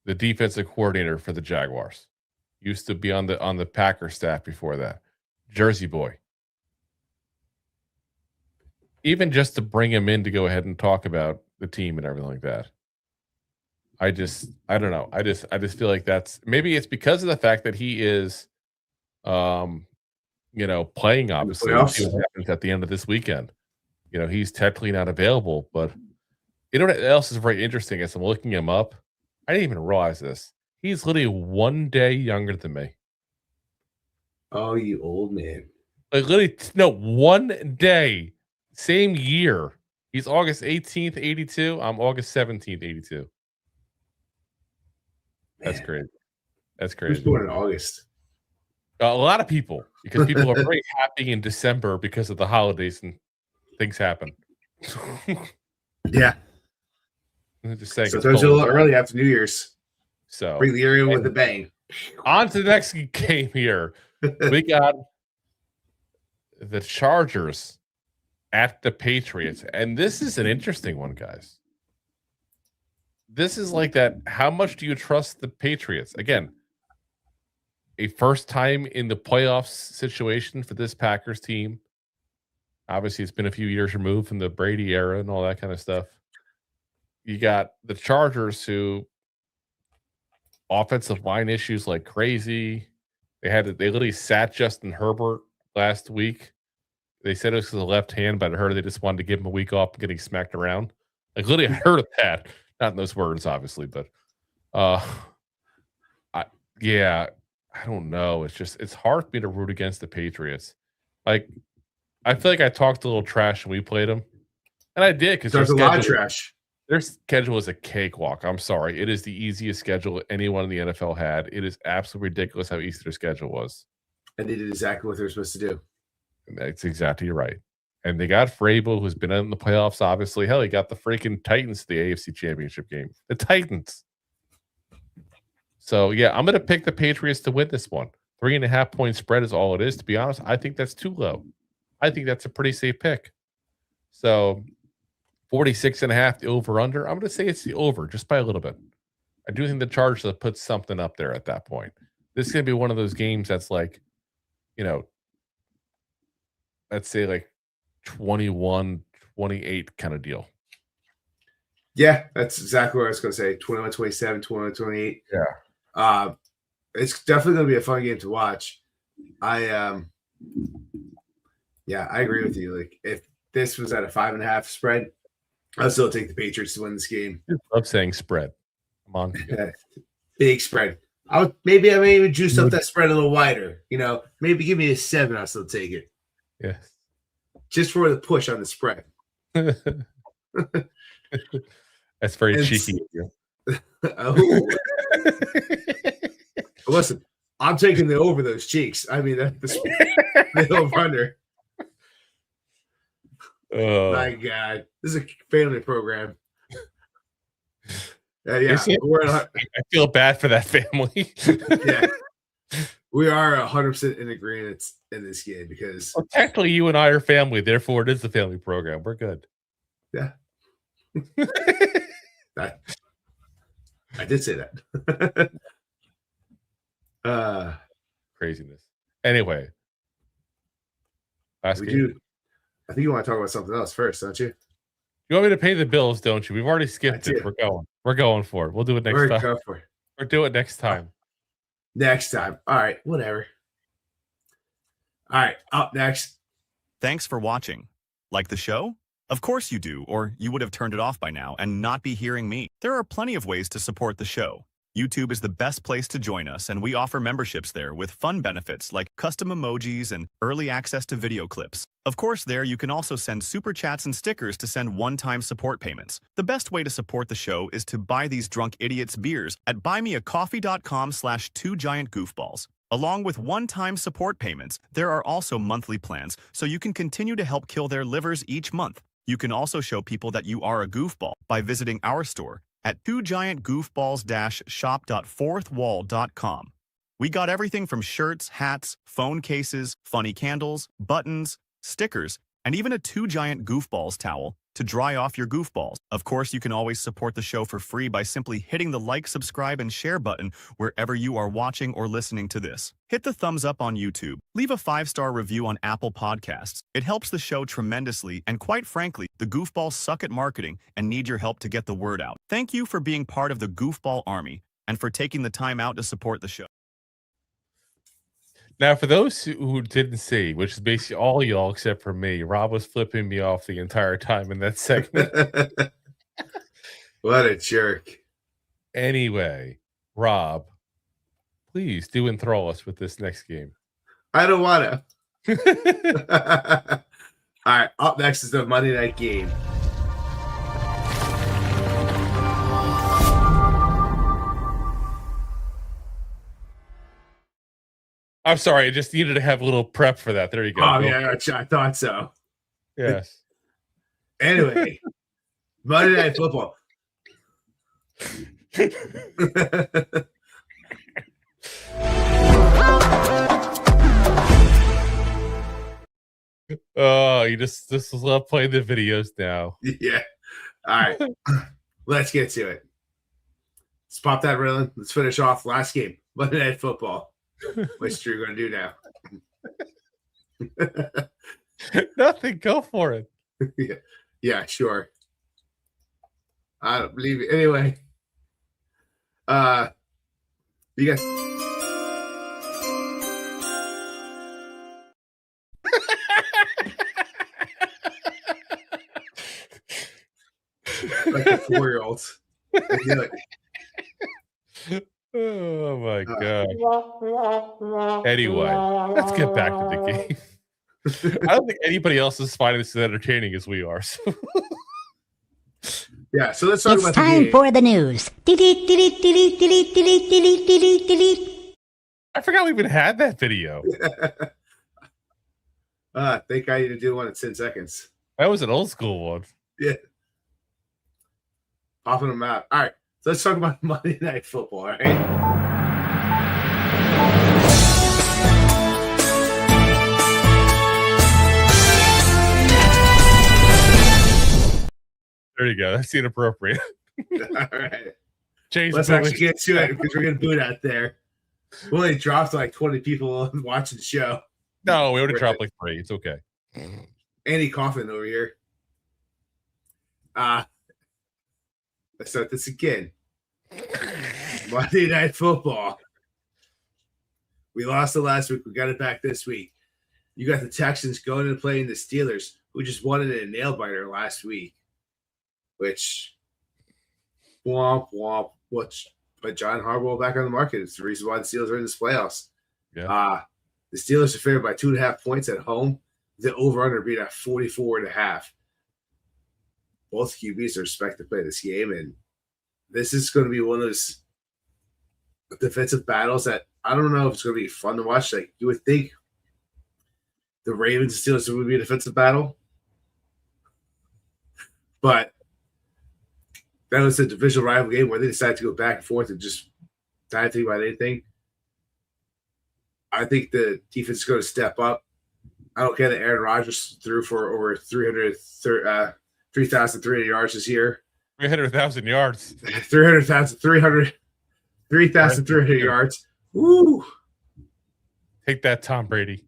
the defensive coordinator for the Jaguars, used to be on the Packers staff before that. Jersey boy. Even just to bring him in to go ahead and talk about the team and everything like that. I don't know. I just feel like that's, maybe it's because of the fact that he is playing obviously. We'll see what happens at the end of this weekend. He's technically not available, but you know what else is very interesting as I'm looking him up? I didn't even realize this. He's literally 1 day younger than me. Oh, you old man. Like literally, no, 1 day. Same year. He's August 18th, 82. I'm August 17th, 82. That's crazy. That's Who's crazy. born in August? A lot of people, because people are very happy in December because of the holidays and things happen. Yeah. I'm just saying. Sometimes a little early after New Year's. So Bring the year in with a bang. on to the next game here. We got the Chargers at the Patriots. And this is an interesting one, guys. This is like that. How much do you trust the Patriots? Again, a first time in the playoffs situation for this Packers team. Obviously, it's been a few years removed from the Brady era and all that kind of stuff. You got the Chargers, who offensive line issues like crazy. They literally sat Justin Herbert last week. They said it was because of the left hand, but I heard they just wanted to give him a week off and getting smacked around. Like literally, I heard of that. Not in those words, obviously, but I don't know. It's hard for me to root against the Patriots. Like, I feel like I talked a little trash when we played them, and I did because there's a lot of trash. Their schedule is a cakewalk. I'm sorry. It is the easiest schedule anyone in the NFL had. It is absolutely ridiculous how easy their schedule was. And they did exactly what they're supposed to do. And that's exactly right. And they got Vrabel, who's been in the playoffs, obviously. Hell, he got the freaking Titans to the AFC Championship game. The Titans. So, yeah, I'm going to pick the Patriots to win this one. 3.5 point spread is all it is. To be honest, I think that's too low. I think that's a pretty safe pick. So, 46.5, the over-under. I'm going to say it's the over, just by a little bit. I do think the Chargers will put something up there at that point. This is going to be one of those games that's like, let's say like 21-28 kind of deal. Yeah, that's exactly what I was going to say. 21-27, 21-28. Yeah. It's definitely going to be a fun game to watch. I agree with you. Like, if this was at a 5.5 spread, I'll still take the Patriots to win this game. I love saying spread. Come on. Big spread. I may even juice up that spread a little wider. Maybe give me a 7. I'll still take it. Yeah. Just for the push on the spread. That's very cheeky of you. Listen, I'm taking the over those cheeks. I mean, the over under. Oh my God, this is a family program. I feel bad for that family. Yeah, we are 100% in agreement in this game because technically you and I are family, therefore it is the family program. We're good. Yeah, I did say that. Craziness. Anyway, last game. I think you want to talk about something else first, don't you? You want me to pay the bills, don't you? We've already skipped it. We're going for it. We'll do it next time. We'll do it next time. Next time. All right, whatever. All right, up next. Thanks for watching. Like the show? Of course you do, or you would have turned it off by now and not be hearing me. There are plenty of ways to support the show. YouTube is the best place to join us, and we offer memberships there with fun benefits like custom emojis and early access to video clips. Of course, there you can also send super chats and stickers to send one-time support payments. The best way to support the show is to buy these drunk idiots beers at buymeacoffee.com/2giantgoofballs. Along with one-time support payments, there are also monthly plans, so you can continue to help kill their livers each month. You can also show people that you are a goofball by visiting our store at 2giantgoofballs-shop.fourthwall.com. We got everything from shirts, hats, phone cases, funny candles, buttons, stickers, and even a 2 Giant Goofballs towel to dry off your goofballs. Of course, you can always support the show for free by simply hitting the like, subscribe, and share button wherever you are watching or listening to this. Hit the thumbs up on YouTube. Leave a 5-star review on Apple Podcasts. It helps the show tremendously, and quite frankly, the goofballs suck at marketing and need your help to get the word out. Thank you for being part of the Goofball Army and for taking the time out to support the show. Now, for those who didn't see, which is basically all y'all except for me, Rob was flipping me off the entire time in that segment. What a jerk. Anyway, Rob, please do enthrall us with this next game. I don't want to. All right, up next is the Monday night game. I'm sorry. I just needed to have a little prep for that. There you go. Oh, yeah, I thought so. Yes. Anyway, Monday Night Football. Oh, you just love playing the videos now. Yeah. All right. Let's get to it. Let's pop that reeling. Let's finish off last game, Monday Night Football. What's Drew going to do now? Nothing. Go for it. Yeah, sure. I don't believe it. Anyway, you guys. Like the 4-year-olds. Oh my god. Anyway, let's get back to the game. I don't think anybody else is finding this as entertaining as we are. So. Yeah, so let's talk It's about the time game. for the news. I forgot we even had that video. Thank God you didn't do one in 10 seconds. That was an old school one. Yeah. Popping them out. All right. So let's talk about Monday Night Football, all right? There you go. That's inappropriate. All right. Change Let's the actually get to it because we're going to boot out there. We only dropped like 20 people watching the show. No, we already dropped like 3. It's okay. Andy Coffin over here. Let's start this again. Monday Night Football. We lost it last week. We got it back this week. You got the Texans going and playing the Steelers, who just won it in a nail biter last week. Which, womp womp. But John Harbaugh back on the market. It's the reason why the Steelers are in this playoffs. Yeah. The Steelers are favored by 2.5 points at home. The over-under being at 44.5. Both QBs are expected to play this game, and this is going to be one of those defensive battles that I don't know if it's going to be fun to watch. Like, you would think the Ravens and Steelers would be a defensive battle, but that was a divisional rival game where they decided to go back and forth and just not think about anything. I think the defense is going to step up. I don't care that Aaron Rodgers threw for over 3,300 yards this year. 300,000 yards. 3,300 yards. Woo! Take that, Tom Brady.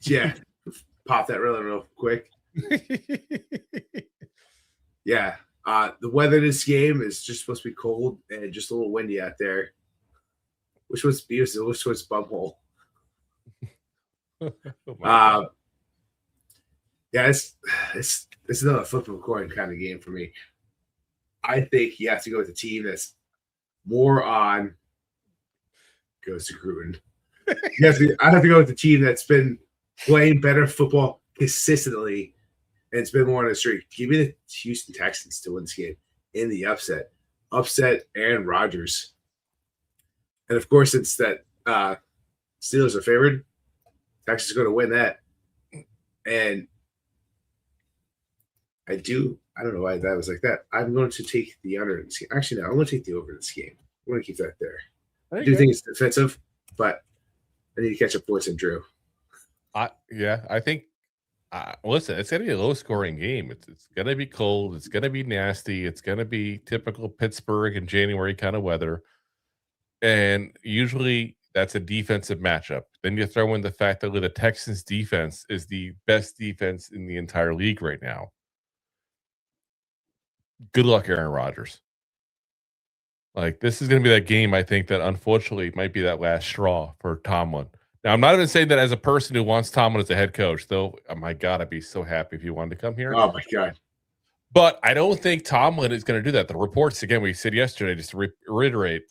Yeah. Pop that real quick. Yeah. The weather this game is just supposed to be cold and just a little windy out there. Which was beautiful. Which was bumhole. Yeah, it's another flip of a coin kind of game for me. I think you have to go with a team that's more on goes to Gruden. I have to go with the team that's been playing better football consistently, and it's been more on the streak. Give me the Houston Texans to win this game in the upset. Upset Aaron Rodgers. And of course, it's that Steelers are favored. Texas is going to win that. And I don't know why that was like that. I'm going to take the under in this game. Actually, no, I'm going to take the over in this game. I'm going to keep that there. I do think it's defensive, but I need to catch up points and Drew. I think, listen, it's going to be a low-scoring game. It's going to be cold. It's going to be nasty. It's going to be typical Pittsburgh in January kind of weather. And usually that's a defensive matchup. Then you throw in the fact that the Texans defense is the best defense in the entire league right now. Good luck, Aaron Rodgers. Like, this is going to be that game, I think, that unfortunately might be that last straw for Tomlin. Now, I'm not even saying that as a person who wants Tomlin as a head coach, though. Oh my God, I'd be so happy if he wanted to come here. Oh my God. But I don't think Tomlin is going to do that. The reports, again, we said yesterday, just to reiterate,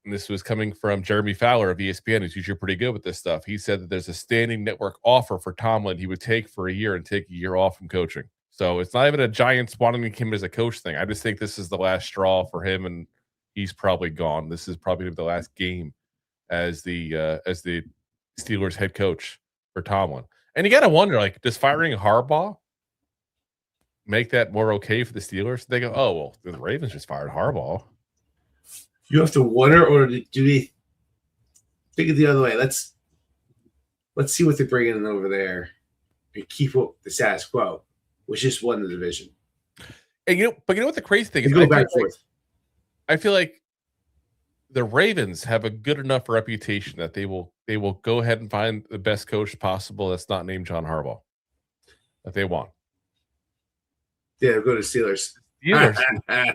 and this was coming from Jeremy Fowler of ESPN, who's usually pretty good with this stuff. He said that there's a standing network offer for Tomlin he would take for a year and take a year off from coaching. So it's not even a Giants wanting him as a coach thing. I just think this is the last straw for him, and he's probably gone. This is probably the last game as the Steelers head coach for Tomlin. And you got to wonder, like, does firing Harbaugh make that more okay for the Steelers? They go, oh, well, the Ravens just fired Harbaugh. You have to wonder, or do they think it the other way? Let's see what they're bringing in over there and keep up the status quo, which just won the division. And you know what the crazy thing is? Go back and forth. I feel like the Ravens have a good enough reputation that they will go ahead and find the best coach possible that's not named John Harbaugh that they want. Yeah, go to Steelers. Steelers,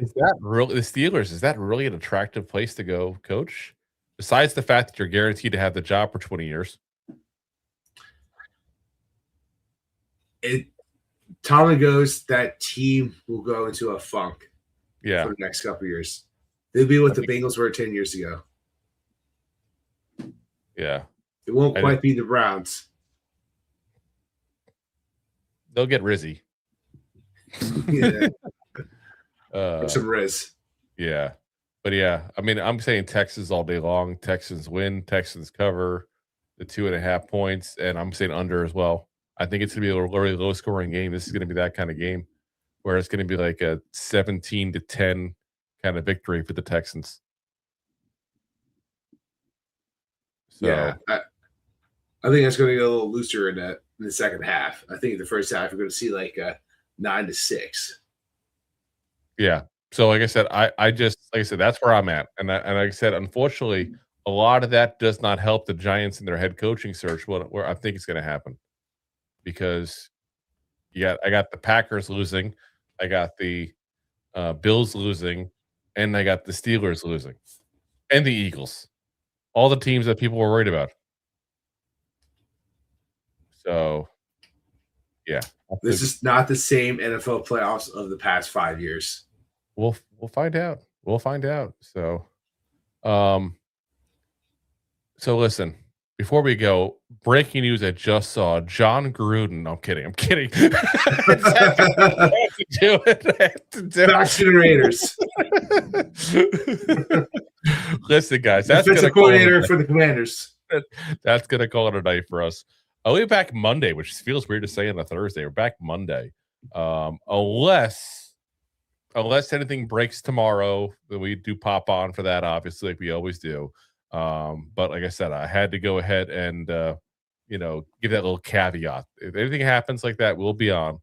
is that really the Steelers? Is that really an attractive place to go coach? Besides the fact that you're guaranteed to have the job for 20 years. Tomlin goes, that team will go into a funk for the next couple of years. They'll be what the Bengals were 10 years ago. Yeah. It won't quite be the Browns. They'll get Rizzi. Yeah. Some Riz. Yeah. But yeah, I mean, I'm saying Texans all day long. Texans win. Texans cover the 2.5 points. And I'm saying under as well. I think it's going to be a really low-scoring game. This is going to be that kind of game where it's going to be like a 17-10 kind of victory for the Texans. So, yeah, I think that's going to get a little looser in the second half. I think the first half, you're going to see like a 9-6. Yeah. So, like I said, I just that's where I'm at, and like I said, unfortunately, a lot of that does not help the Giants in their head coaching search. Where I think it's going to happen, because I got the Packers losing, I got the Bills losing, and I got the Steelers losing, and the Eagles, all the teams that people were worried about. So, yeah, this is not the same NFL playoffs of the past 5 years. We'll find out. We'll find out. So, so listen. Before we go, breaking news I just saw: John Gruden. I'm kidding. I have to do it. Back to the Raiders. Listen, guys, that's the coordinator for the Commanders. That's gonna call it a night for us. I'll be back Monday, which feels weird to say on a Thursday. We're back Monday, unless anything breaks tomorrow. Then we do pop on for that, obviously, like we always do. But like I said, I had to go ahead and give that little caveat. If anything happens like that, we'll be on.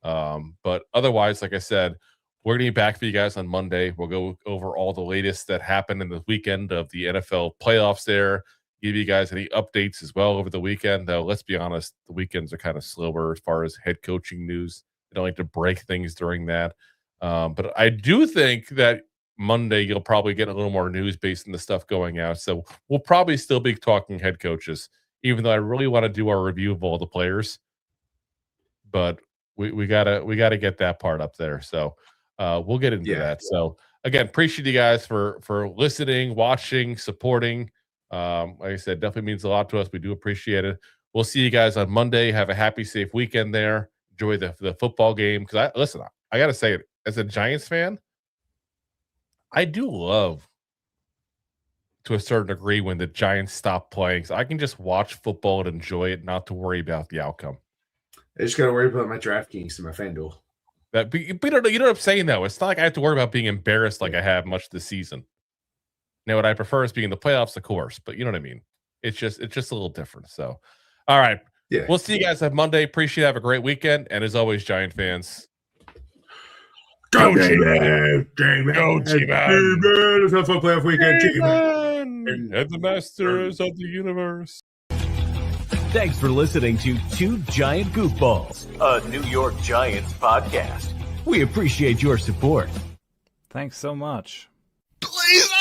But otherwise, like I said, we're gonna be back for you guys on Monday. We'll go over all the latest that happened in the weekend of the NFL playoffs there. Give you guys any updates as well over the weekend. Though, let's be honest, the weekends are kind of slower as far as head coaching news. They don't like to break things during that. But I do think that Monday you'll probably get a little more news based on the stuff going out. So we'll probably still be talking head coaches, even though I really want to do our review of all the players. But we gotta get that part up there. So we'll get into that. So again, appreciate you guys for listening, watching, supporting. Like I said, definitely means a lot to us. We do appreciate it. We'll see you guys on Monday. Have a happy, safe weekend there. Enjoy the football game. Because I got to say it, as a Giants fan, I do love, to a certain degree, when the Giants stop playing. So I can just watch football and enjoy it, not to worry about the outcome. I just got to worry about my DraftKings and my FanDuel. But you know what I'm saying, though? It's not like I have to worry about being embarrassed like I have much this season. Now, what I prefer is being in the playoffs, of course, but you know what I mean? It's just a little different. So, all right. Yeah. We'll see you guys on Monday. Appreciate it. Have a great weekend. And as always, Giant fans, go G-Man! Go G-Man! Let's have a fun playoff weekend, G-Man! And the masters of the universe. Thanks for listening to Two Giant Goofballs, a New York Giants podcast. We appreciate your support. Thanks so much. Please.